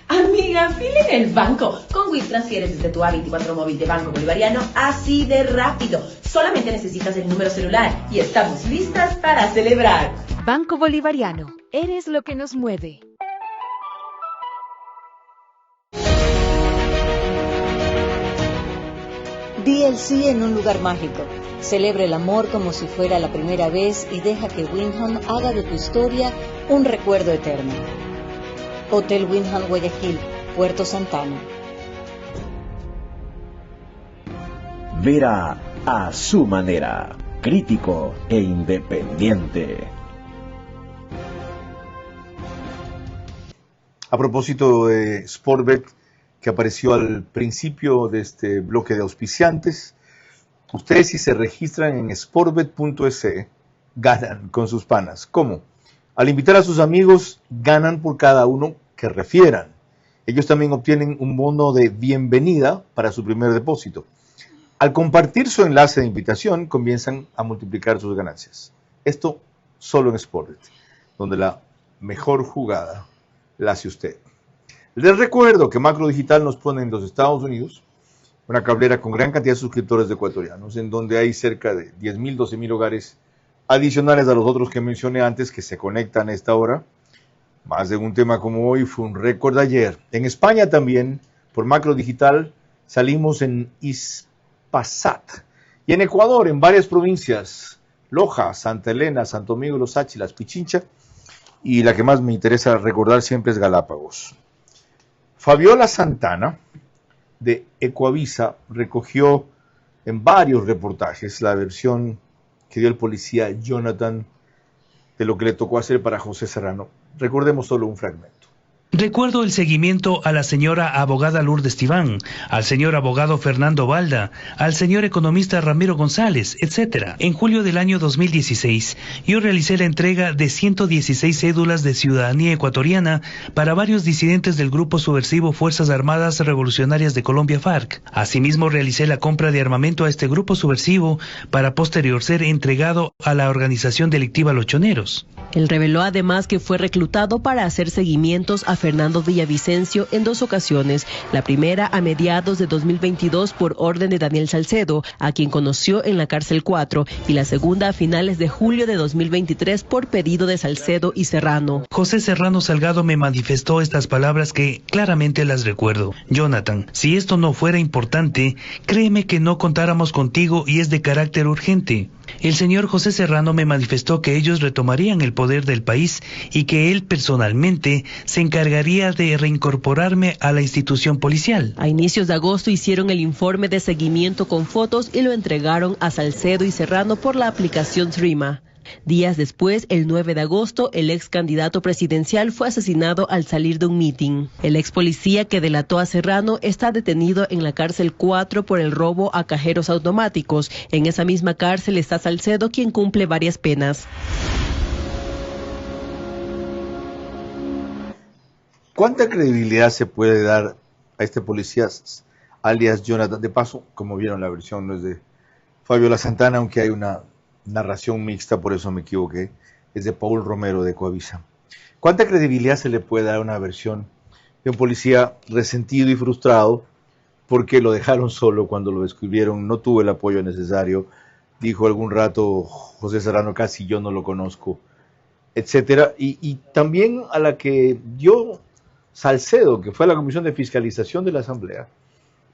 Speaker 9: Amiga, fila en el banco. Con Wix transfieres desde tu A24 móvil de Banco Bolivariano así de rápido. Solamente necesitas el número celular y estamos listas para celebrar.
Speaker 10: Banco Bolivariano, eres lo que nos mueve.
Speaker 6: Di el sí en un lugar mágico. Celebra el amor como si fuera la primera vez y deja que Wyndham haga de tu historia un recuerdo eterno. Hotel Wyndham Guayaquil, Puerto Santana.
Speaker 4: Vera a su manera, crítico e independiente.
Speaker 1: A propósito de Sportbet, que apareció al principio de este bloque de auspiciantes, Ustedes si se registran en sportbet.es ganan con sus panas. ¿Cómo? Al invitar a sus amigos ganan por cada uno que refieran. Ellos también obtienen un bono de bienvenida para su primer depósito. Al compartir su enlace de invitación comienzan a multiplicar sus ganancias. Esto solo en Sportbet, donde la mejor jugada la hace usted. Les recuerdo que Macro Digital nos pone en los Estados Unidos una cablera con gran cantidad de suscriptores ecuatorianos, en donde hay cerca de 10.000, 12.000 hogares adicionales a los otros que mencioné antes que se conectan a esta hora. Más de un tema como hoy fue un récord ayer. En España también, por Macro Digital, salimos en Ispasat. Y en Ecuador, en varias provincias, Loja, Santa Elena, Santo Domingo, Los Áchilas, Pichincha, y la que más me interesa recordar siempre es Galápagos. Fabiola Santana, de Ecuavisa, recogió en varios reportajes la versión que dio el policía Jonathan de lo que le tocó hacer para José Serrano. Recordemos solo un fragmento.
Speaker 17: Recuerdo el seguimiento a la señora abogada Lourdes Tibán, al señor abogado Fernando Balda, al señor economista Ramiro González, etc. En julio del año 2016, yo realicé la entrega de 116 cédulas de ciudadanía ecuatoriana para varios disidentes del grupo subversivo Fuerzas Armadas Revolucionarias de Colombia, FARC. Asimismo, realicé la compra de armamento a este grupo subversivo para posterior ser entregado a la organización delictiva Los Choneros.
Speaker 2: Él reveló además que fue reclutado para hacer seguimientos a Fernando Villavicencio en 2 ocasiones, la primera a mediados de 2022 por orden de Daniel Salcedo, a quien conoció en la cárcel 4, y la segunda a finales de julio de 2023 por pedido de Salcedo y Serrano.
Speaker 17: José Serrano Salgado me manifestó estas palabras que claramente las recuerdo. Jonathan, si esto no fuera importante, créeme que no contáramos contigo y es de carácter urgente. El señor José Serrano me manifestó que ellos retomarían el poder del país y que él personalmente se encargaría de reincorporarme a la institución policial.
Speaker 2: A inicios de agosto hicieron el informe de seguimiento con fotos y lo entregaron a Salcedo y Serrano por la aplicación Threema. Días después, el 9 de agosto, el ex candidato presidencial fue asesinado al salir de un mitin. El ex policía que delató a Serrano está detenido en la cárcel 4 por el robo a cajeros automáticos. En esa misma cárcel está Salcedo, quien cumple varias penas.
Speaker 1: ¿Cuánta credibilidad se puede dar a este policía, alias Jonathan? De paso, como vieron, la versión no es de Fabiola Santana, aunque hay una narración mixta, por eso me equivoqué, es de Paul Romero de Ecuavisa. ¿Cuánta credibilidad se le puede dar a una versión de un policía resentido y frustrado porque lo dejaron solo cuando lo descubrieron, no tuvo el apoyo necesario, dijo algún rato José Serrano, casi yo no lo conozco, etcétera, y también a la que dio Salcedo, que fue a la Comisión de Fiscalización de la Asamblea,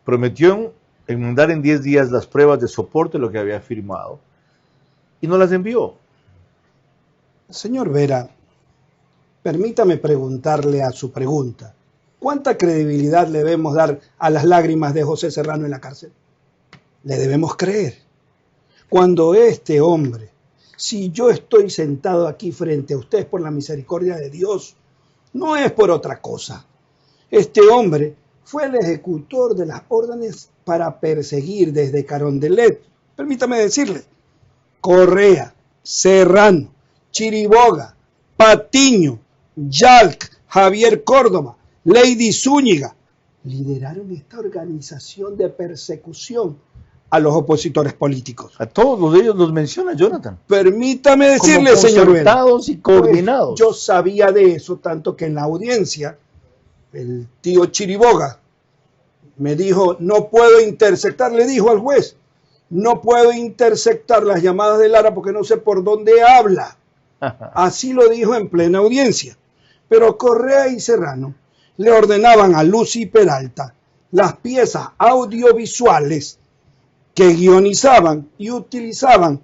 Speaker 1: prometió enmendar en 10 días las pruebas de soporte, lo que había firmado, y no las envió.
Speaker 14: Señor Vera, permítame preguntarle a su pregunta, ¿cuánta credibilidad le debemos dar a las lágrimas de José Serrano en la cárcel? Le debemos creer. Cuando este hombre, si yo estoy sentado aquí frente a ustedes por la misericordia de Dios, no es por otra cosa. Este hombre fue el ejecutor de las órdenes para perseguir desde Carondelet, permítame decirle, Correa, Serrano, Chiriboga, Patiño, Yalc, Javier Córdoba, Lady Zúñiga, lideraron esta organización de persecución a los opositores políticos.
Speaker 1: A todos ellos los menciona Jonathan.
Speaker 14: Permítame decirle, señor Vera,
Speaker 1: concertados y coordinados.
Speaker 14: Pues, yo sabía de eso, tanto que en la audiencia, el tío Chiriboga me dijo, no puedo interceptar, le dijo al juez, no puedo interceptar las llamadas de Lara porque no sé por dónde habla. Así lo dijo en plena audiencia. Pero Correa y Serrano le ordenaban a Lucy Peralta las piezas audiovisuales que guionizaban y utilizaban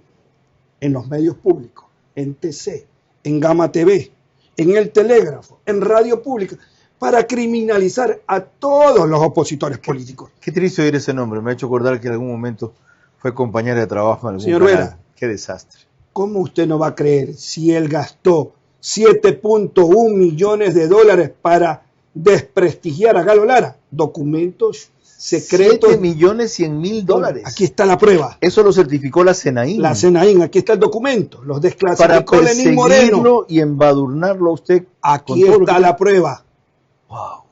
Speaker 14: en los medios públicos, en TC, en Gama TV, en El Telégrafo, en Radio Pública, para criminalizar a todos los opositores políticos.
Speaker 1: Qué triste oír ese nombre, me ha hecho acordar que en algún momento fue compañera de trabajo en algún
Speaker 14: Señor
Speaker 1: canal.
Speaker 14: Vera,
Speaker 1: qué desastre.
Speaker 14: ¿Cómo usted no va a creer si él gastó 7.1 millones de dólares para desprestigiar a Galo Lara? Documentos secretos.
Speaker 1: $7.100.000.
Speaker 14: Aquí está la prueba.
Speaker 1: Eso lo certificó la Senaín.
Speaker 14: La Senaín, aquí está el documento. Los
Speaker 1: para
Speaker 14: desclasificó Lenín Moreno.
Speaker 1: perseguirlo y embadurnarlo a usted.
Speaker 14: Aquí está la prueba.
Speaker 1: Wow.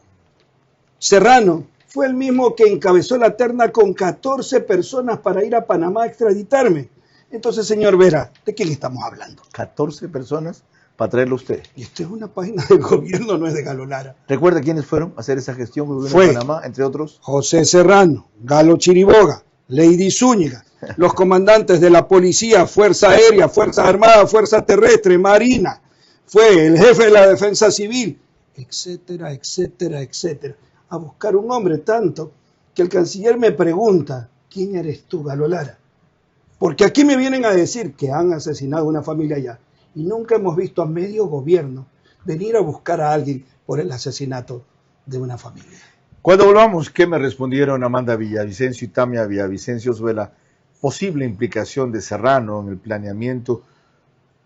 Speaker 14: Serrano fue el mismo que encabezó la terna con 14 personas para ir a Panamá a extraditarme. Entonces, señor Vera, ¿de quién estamos hablando?
Speaker 1: 14 personas para traerlo a usted.
Speaker 14: Y esto es una página del gobierno, no es de Galo Lara.
Speaker 1: ¿Recuerda quiénes fueron a hacer esa gestión con el gobierno
Speaker 14: Fue
Speaker 1: de Panamá, entre otros?
Speaker 14: José Serrano, Galo Chiriboga, Lady Zúñiga, los comandantes de la policía, Fuerza Aérea, Fuerzas Armadas, Fuerza Terrestre, Marina. Fue el jefe de la Defensa Civil, etcétera, etcétera, etcétera. A buscar un hombre tanto que el canciller me pregunta, ¿quién eres tú, Galo Lara? Porque aquí me vienen a decir que han asesinado a una familia allá y nunca hemos visto a medio gobierno venir a buscar a alguien por el asesinato de una familia.
Speaker 1: Cuando volvamos, ¿qué me respondieron Amanda Villavicencio y Tamia Villavicencio sobre la posible implicación de Serrano en el planeamiento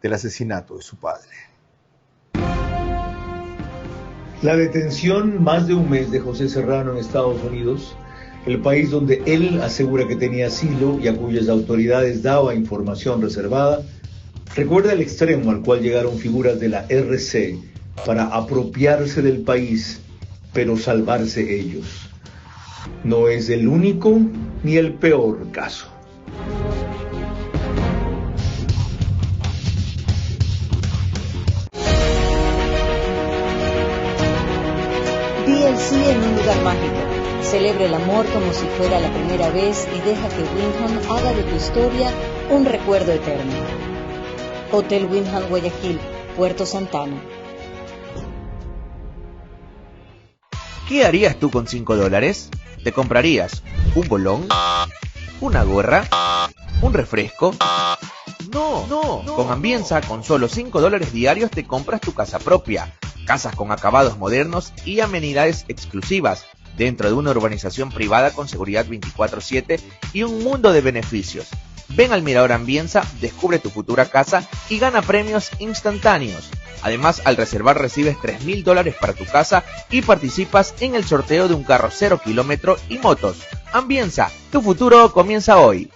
Speaker 1: del asesinato de su padre? La detención más de un mes de José Serrano en Estados Unidos, el país donde él asegura que tenía asilo y a cuyas autoridades daba información reservada, recuerda el extremo al cual llegaron figuras de la RC para apropiarse del país, pero salvarse ellos. No es el único ni el peor caso.
Speaker 6: DLC en un lugar mágico. Celebra el amor como si fuera la primera vez y deja que Windham haga de tu historia un recuerdo eterno. Hotel Windham Guayaquil, Puerto Santana.
Speaker 18: ¿Qué harías tú con $5? ¿Te comprarías un bolón? ¿Una gorra? ¿Un refresco? No. Con Ambienza, con solo $5 diarios te compras tu casa propia. Casas con acabados modernos y amenidades exclusivas, dentro de una urbanización privada con seguridad 24/7 y un mundo de beneficios. Ven al Mirador Ambienza, descubre tu futura casa y gana premios instantáneos. Además, al reservar recibes $3.000 para tu casa y participas en el sorteo de un carro 0 kilómetro y motos. Ambienza, tu futuro comienza hoy.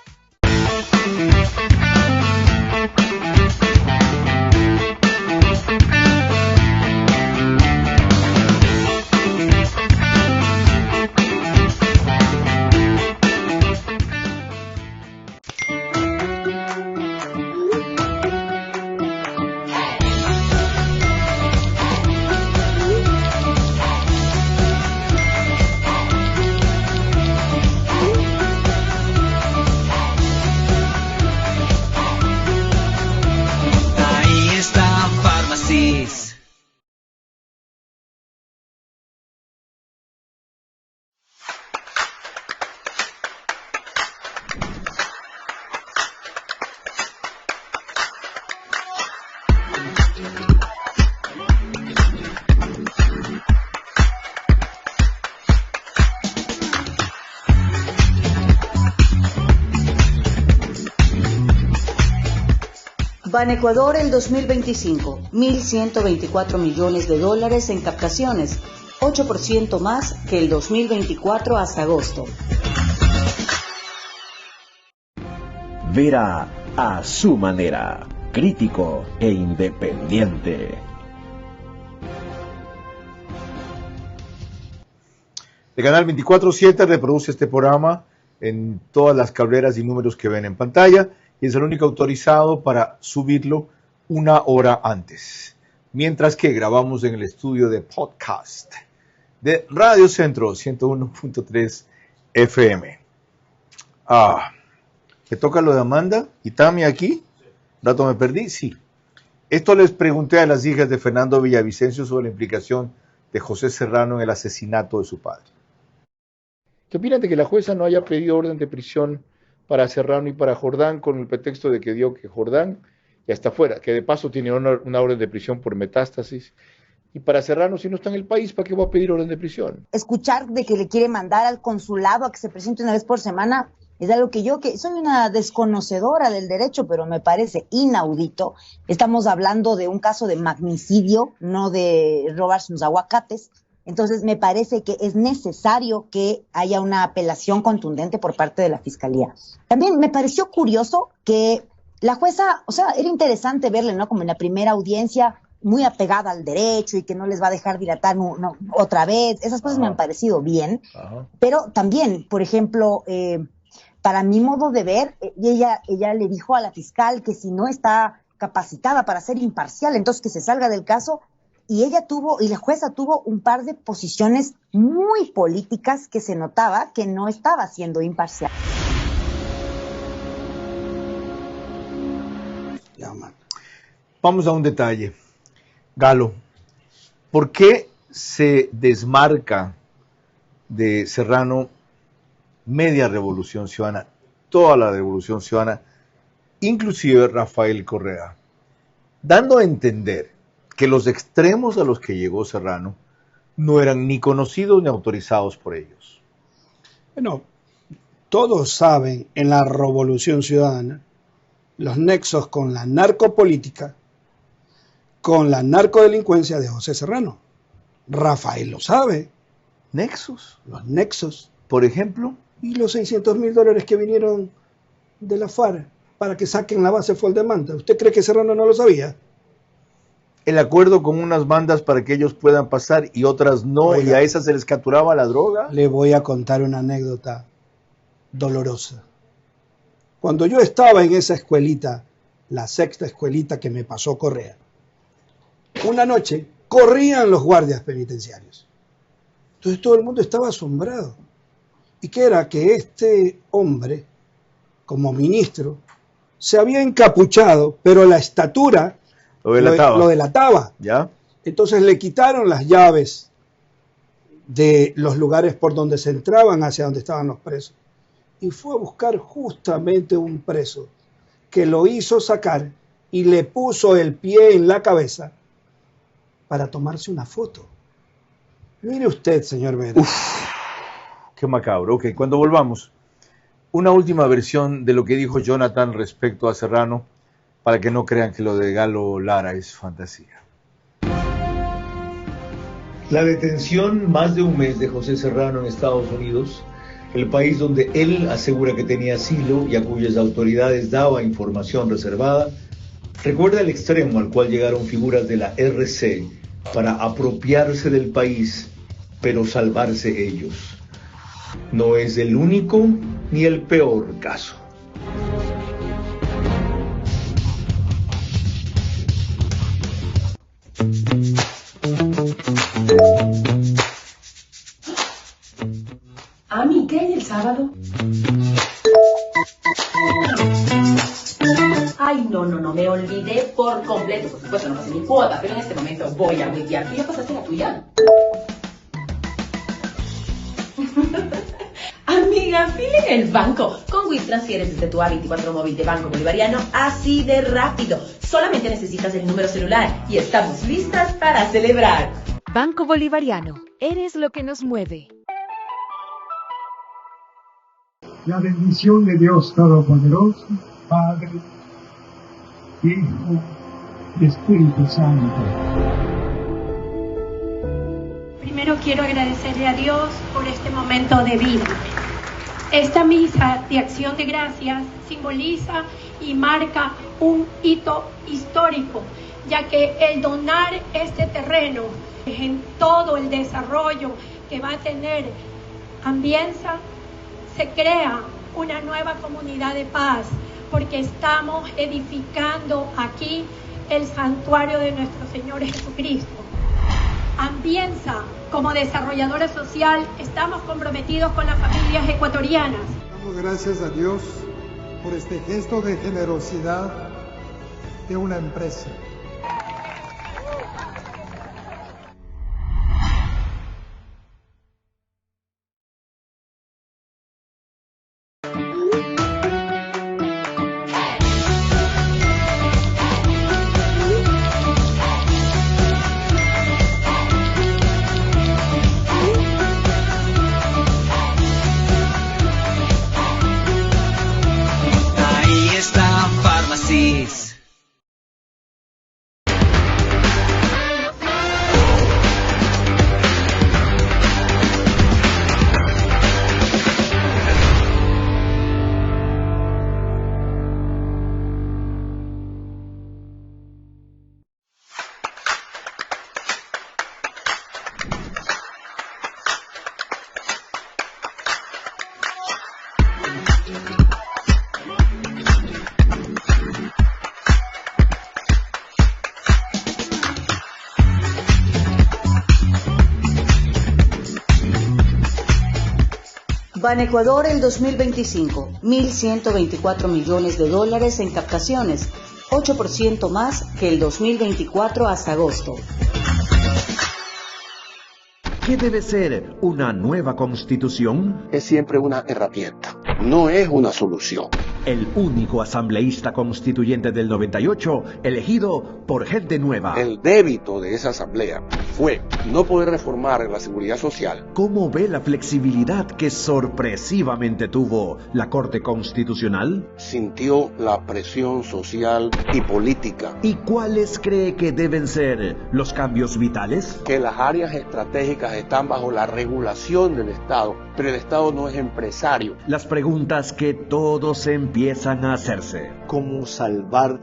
Speaker 6: Banecuador el 2025, $1.124 millones en captaciones, 8% más que el 2024 hasta agosto.
Speaker 4: Vera a su manera, crítico e independiente.
Speaker 1: El canal 24/7 reproduce este programa en todas las cableras y números que ven en pantalla y es el único autorizado para subirlo una hora antes. Mientras que grabamos en el estudio de podcast de Radio Centro 101.3 FM. ¿Me toca lo de Amanda y Tami aquí? ¿Rato me perdí? Sí. Esto les pregunté a las hijas de Fernando Villavicencio sobre la implicación de José Serrano en el asesinato de su padre.
Speaker 19: ¿Qué opinan de que la jueza no haya pedido orden de prisión para Serrano y para Jordán con el pretexto de que dio que Jordán ya está fuera, que de paso tiene una orden de prisión por metástasis? Y para Serrano, si no está en el país, ¿para qué va a pedir orden de prisión?
Speaker 20: Escuchar de que le quiere mandar al consulado a que se presente una vez por semana es algo que yo, que soy una desconocedora del derecho, pero me parece inaudito. Estamos hablando de un caso de magnicidio, no de robarse unos aguacates. Entonces, me parece que es necesario que haya una apelación contundente por parte de la Fiscalía. También me pareció curioso que la jueza, o sea, era interesante verle, ¿no? Como en la primera audiencia, muy apegada al derecho y que no les va a dejar dilatar otra vez. Esas cosas me han parecido bien. Pero también, por ejemplo, para mi modo de ver, ella le dijo a la fiscal que si no está capacitada para ser imparcial, entonces que se salga del caso. Y la jueza tuvo un par de posiciones muy políticas que se notaba que no estaba siendo imparcial.
Speaker 1: Vamos a un detalle. Galo, ¿por qué se desmarca de Serrano media revolución ciudadana, toda la revolución ciudadana, inclusive Rafael Correa, dando a entender que los extremos a los que llegó Serrano no eran ni conocidos ni autorizados por ellos?
Speaker 14: Bueno, todos saben en la revolución ciudadana los nexos con la narcopolítica, con la narcodelincuencia de José Serrano. Rafael lo sabe.
Speaker 1: ¿Nexos?
Speaker 14: Los nexos.
Speaker 1: Por ejemplo.
Speaker 14: Y los $600,000 que vinieron de la FARC para que saquen la base Foldemanta. ¿Usted cree que Serrano no lo sabía?
Speaker 1: El acuerdo con unas bandas para que ellos puedan pasar y otras no, oiga, y a esas se les capturaba la droga.
Speaker 14: Le voy a contar una anécdota dolorosa. Cuando yo estaba en esa escuelita, la sexta escuelita que me pasó Correa, una noche corrían los guardias penitenciarios. Entonces todo el mundo estaba asombrado. ¿Y qué era? Que este hombre, como ministro, se había encapuchado, pero la estatura lo delataba.
Speaker 1: ¿Ya?
Speaker 14: Entonces le quitaron las llaves de los lugares por donde se entraban hacia donde estaban los presos. Y fue a buscar justamente un preso que lo hizo sacar y le puso el pie en la cabeza para tomarse una foto. Mire usted, señor Vera.
Speaker 1: Qué macabro. Ok, cuando volvamos, una última versión de lo que dijo Jonathan respecto a Serrano, para que no crean que lo de Galo Lara es fantasía. La detención más de un mes de José Serrano en Estados Unidos, el país donde él asegura que tenía asilo y a cuyas autoridades daba información reservada, recuerda el extremo al cual llegaron figuras de la RC para apropiarse del país, pero salvarse ellos. No es el único ni el peor caso.
Speaker 9: Ami, ¿qué hay el sábado? Ay, no, me olvidé por completo. Por supuesto, no pasé mi cuota, pero en este momento voy a huetear. ¿Tú ya pasaste la tuya? Amiga, fila en el banco. Con WIP transfieres desde tu A24 móvil de Banco Bolivariano así de rápido. Solamente necesitas el número celular y estamos listas para celebrar.
Speaker 10: Banco Bolivariano, eres lo que nos mueve.
Speaker 21: La bendición de Dios Todopoderoso, Padre, Hijo y Espíritu Santo.
Speaker 11: Primero quiero agradecerle a Dios por este momento de vida. Esta misa de acción de gracias simboliza y marca un hito histórico, ya que el donar este terreno en todo el desarrollo que va a tener Ambienza, se crea una nueva comunidad de paz, porque estamos edificando aquí el santuario de nuestro Señor Jesucristo. Ambienza, como desarrolladora social, estamos comprometidos con las familias ecuatorianas.
Speaker 21: Damos gracias a Dios por este gesto de generosidad de una empresa.
Speaker 6: Banecuador el 2025, 1.124 millones de dólares en captaciones, 8% más que el 2024 hasta agosto.
Speaker 4: ¿Qué debe ser una nueva constitución?
Speaker 3: Es siempre una herramienta, no es una solución.
Speaker 4: El único asambleísta constituyente del 98 elegido por gente nueva.
Speaker 3: El débito de esa asamblea fue no poder reformar la seguridad social.
Speaker 4: ¿Cómo ve la flexibilidad que sorpresivamente tuvo la Corte Constitucional?
Speaker 3: Sintió la presión social y política.
Speaker 4: ¿Y cuáles cree que deben ser los cambios vitales?
Speaker 3: Que las áreas estratégicas están bajo la regulación del Estado, pero el Estado no es empresario.
Speaker 4: Las preguntas que todos empiezan a hacerse.
Speaker 1: ¿Cómo salvar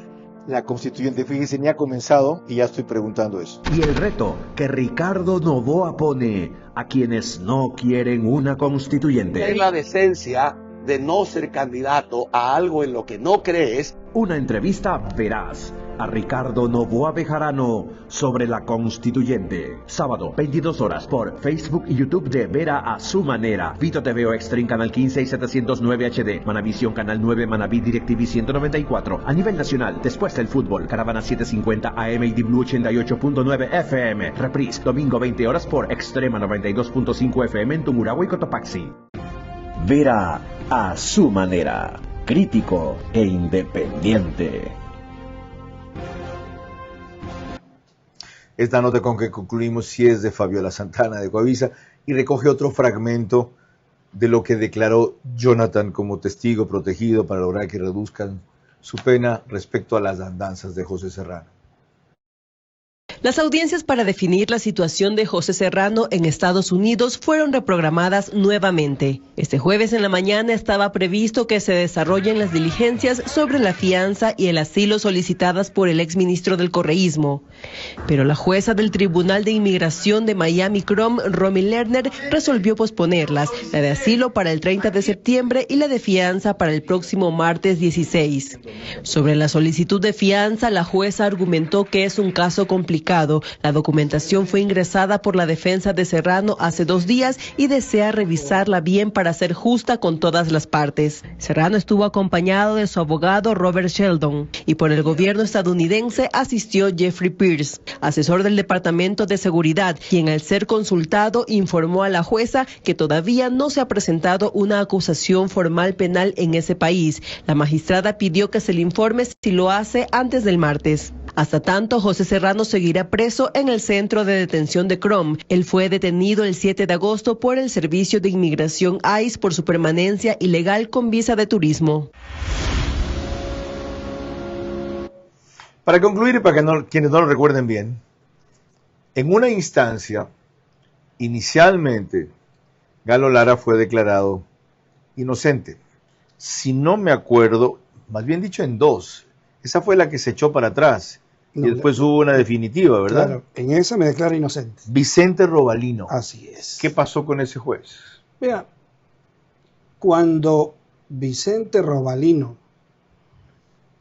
Speaker 1: la constituyente? Fíjese, ni ha comenzado y ya estoy preguntando eso.
Speaker 4: Y el reto que Ricardo Noboa pone a quienes no quieren una constituyente.
Speaker 3: Es la decencia de no ser candidato a algo en lo que no crees.
Speaker 4: Una entrevista veraz a Ricardo Noboa Bejarano sobre la constituyente. Sábado, 22 horas por Facebook y YouTube de Vera a su manera. Vito TV o Extreme Canal 15 y 709 HD. Manavisión Canal 9, Manaví DirecTV 194. A nivel nacional, después del fútbol, Caravana 750 AM y Blue 88.9 FM. Reprise, domingo 20 horas por Extrema 92.5 FM en Tumurahua y Cotopaxi. Vera a su manera. Crítico e independiente.
Speaker 1: Esta nota con que concluimos sí es de Fabiola Santana de Coavisa y recoge otro fragmento de lo que declaró Jonathan como testigo protegido para lograr que reduzcan su pena respecto a las andanzas de José Serrano.
Speaker 2: Las audiencias para definir la situación de José Serrano en Estados Unidos fueron reprogramadas nuevamente. Este jueves en la mañana estaba previsto que se desarrollen las diligencias sobre la fianza y el asilo solicitadas por el exministro del Correísmo. Pero la jueza del Tribunal de Inmigración de Miami-Crom, Romy Lerner, resolvió posponerlas, la de asilo para el 30 de septiembre y la de fianza para el próximo martes 16. Sobre la solicitud de fianza, la jueza argumentó que es un caso complicado. La documentación fue ingresada por la defensa de Serrano hace 2 días y desea revisarla bien para ser justa con todas las partes. Serrano estuvo acompañado de su abogado Robert Sheldon y por el gobierno estadounidense asistió Jeffrey Pierce, asesor del Departamento de Seguridad, quien al ser consultado informó a la jueza que todavía no se ha presentado una acusación formal penal en ese país. La magistrada pidió que se le informe si lo hace antes del martes. Hasta tanto, José Serrano seguirá preso en el centro de detención de Crom. Él fue detenido el 7 de agosto por el Servicio de Inmigración ICE por su permanencia ilegal con visa de turismo.
Speaker 1: Para concluir y para que quienes no lo recuerden bien, en una instancia, inicialmente, Galo Lara fue declarado inocente. Si no me acuerdo, más bien dicho en 2, esa fue la que se echó para atrás. Y después hubo una definitiva, ¿verdad?
Speaker 14: Claro, en esa me declara inocente.
Speaker 1: Vicente Robalino.
Speaker 14: Así es.
Speaker 1: ¿Qué pasó con ese juez?
Speaker 14: Mira, cuando Vicente Robalino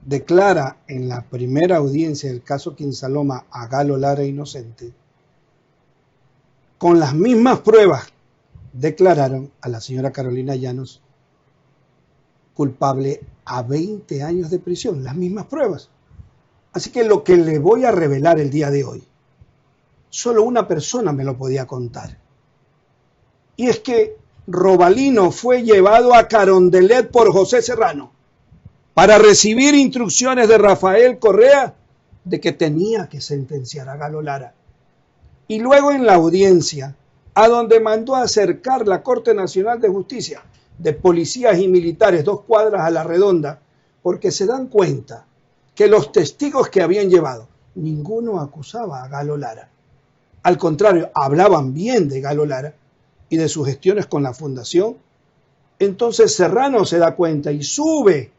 Speaker 14: declara en la primera audiencia del caso Quinsaloma a Galo Lara inocente, con las mismas pruebas declararon a la señora Carolina Llanos culpable a 20 años de prisión, las mismas pruebas. Así que lo que le voy a revelar el día de hoy, solo una persona me lo podía contar. Y es que Robalino fue llevado a Carondelet por José Serrano para recibir instrucciones de Rafael Correa de que tenía que sentenciar a Galo Lara. Y luego en la audiencia, a donde mandó a acercar la Corte Nacional de Justicia de policías y militares 2 cuadras a la redonda, porque se dan cuenta que los testigos que habían llevado, ninguno acusaba a Galo Lara. Al contrario, hablaban bien de Galo Lara y de sus gestiones con la fundación. Entonces Serrano se da cuenta y sube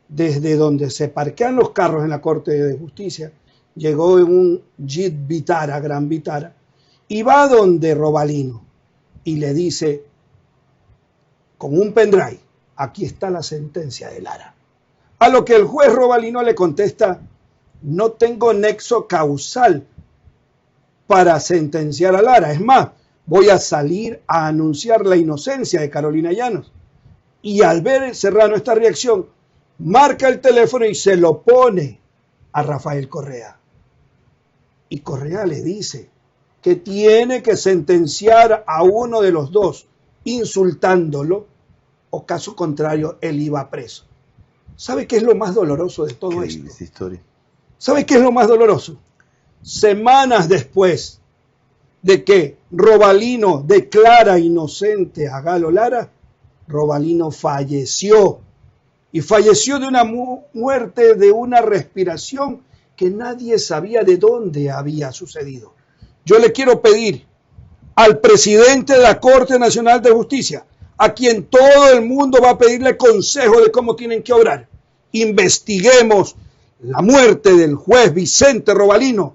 Speaker 14: desde donde se parquean los carros en la Corte de Justicia, llegó en un Jeep Vitara, Gran Vitara, y va donde Robalino y le dice con un pendrive, aquí está la sentencia de Lara. A lo que el juez Robalino le contesta, no tengo nexo causal para sentenciar a Lara. Es más, voy a salir a anunciar la inocencia de Carolina Llanos. Y al ver Serrano esta reacción, marca el teléfono y se lo pone a Rafael Correa. Y Correa le dice que tiene que sentenciar a uno de los dos, insultándolo, o caso contrario, él iba preso. ¿Sabe qué es lo más doloroso de todo esto?
Speaker 1: Esta historia.
Speaker 14: ¿Sabe qué es lo más doloroso? Semanas después de que Robalino declara inocente a Galo Lara, Robalino falleció. Y falleció de una muerte, de una respiración que nadie sabía de dónde había sucedido. Yo le quiero pedir al presidente de la Corte Nacional de Justicia, a quien todo el mundo va a pedirle consejo de cómo tienen que obrar, investiguemos la muerte del juez Vicente Robalino,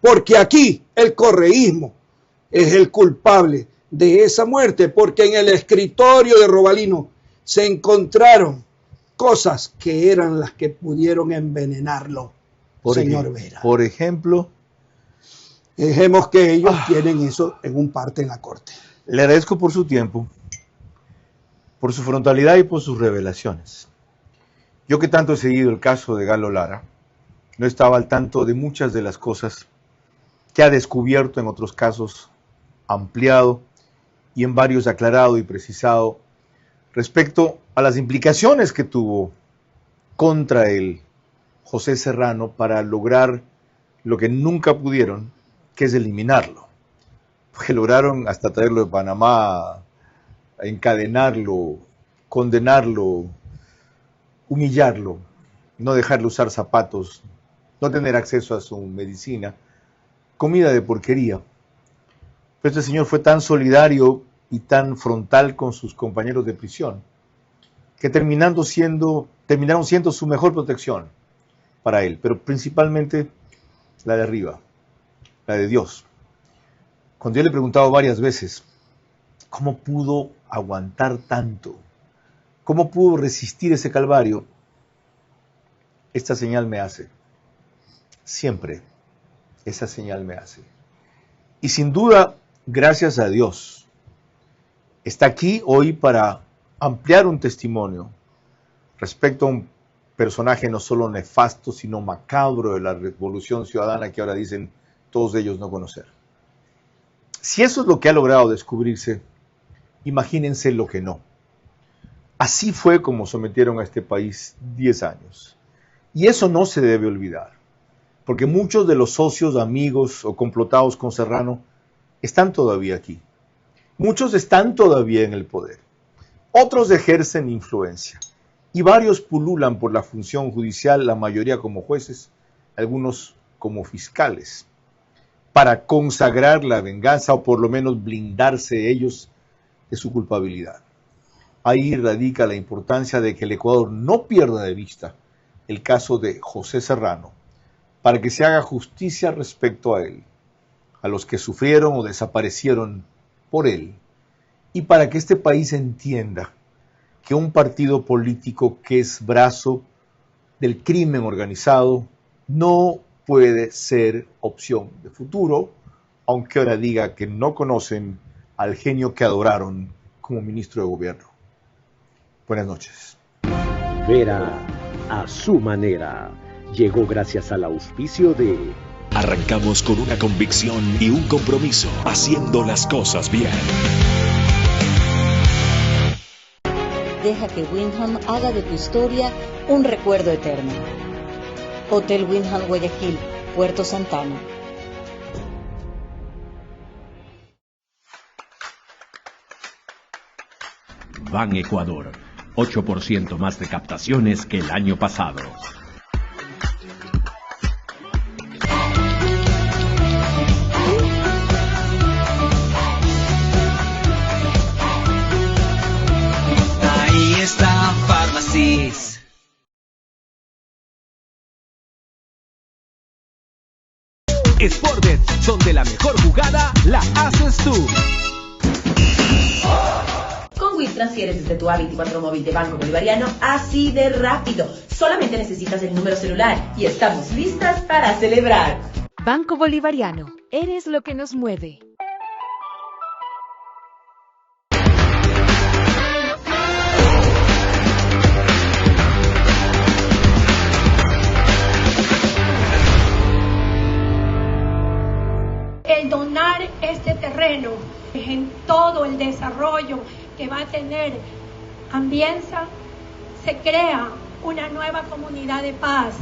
Speaker 14: porque aquí el correísmo es el culpable de esa muerte, porque en el escritorio de Robalino se encontraron cosas que eran las que pudieron envenenarlo, señor Vera.
Speaker 1: Por ejemplo,
Speaker 14: dejemos que ellos tienen eso en un parte en la corte.
Speaker 1: Le agradezco por su tiempo, por su frontalidad y por sus revelaciones. Yo que tanto he seguido el caso de Galo Lara, no estaba al tanto de muchas de las cosas que ha descubierto en otros casos, ampliado y en varios aclarado y precisado respecto a las implicaciones que tuvo contra él José Serrano para lograr lo que nunca pudieron, que es eliminarlo. Porque lograron hasta traerlo de Panamá, encadenarlo, condenarlo, humillarlo, no dejarle usar zapatos, no tener acceso a su medicina, comida de porquería. Pero este señor fue tan solidario y tan frontal con sus compañeros de prisión, que terminaron siendo su mejor protección para él, pero principalmente la de arriba, la de Dios. Cuando yo le he preguntado varias veces, ¿cómo pudo aguantar tanto? ¿Cómo pudo resistir ese calvario? Esta señal me hace. Siempre esa señal me hace. Y sin duda, gracias a Dios, está aquí hoy para ampliar un testimonio respecto a un personaje no solo nefasto, sino macabro de la Revolución Ciudadana que ahora dicen todos ellos no conocer. Si eso es lo que ha logrado descubrirse, imagínense lo que no. Así fue como sometieron a este país 10 años. Y eso no se debe olvidar, porque muchos de los socios, amigos o complotados con Serrano están todavía aquí. Muchos están todavía en el poder. Otros ejercen influencia. Y varios pululan por la función judicial, la mayoría como jueces, algunos como fiscales, para consagrar la venganza o por lo menos blindarse ellos de su culpabilidad. Ahí radica la importancia de que el Ecuador no pierda de vista el caso de José Serrano, para que se haga justicia respecto a él, a los que sufrieron o desaparecieron por él, y para que este país entienda que un partido político que es brazo del crimen organizado no puede ser opción de futuro, aunque ahora diga que no conocen al genio que adoraron como ministro de gobierno. Buenas noches.
Speaker 4: Vera a su manera. Llegó gracias al auspicio de...
Speaker 15: Arrancamos con una convicción y un compromiso, haciendo las cosas bien.
Speaker 6: Deja que Wyndham haga de tu historia un recuerdo eterno. Hotel Wyndham Guayaquil, Puerto Santana.
Speaker 4: Ban Ecuador, 8% más de captaciones que el año pasado.
Speaker 7: Ahí está Pharmacies.
Speaker 8: Sportbet, donde la mejor jugada la haces tú.
Speaker 9: Con WIT transfieres desde tu A24 móvil de Banco Bolivariano así de rápido. Solamente necesitas el número celular y estamos listas para celebrar.
Speaker 10: Banco Bolivariano, eres lo que nos mueve.
Speaker 11: el desarrollo que va a tener Ambienza, se crea una nueva comunidad de paz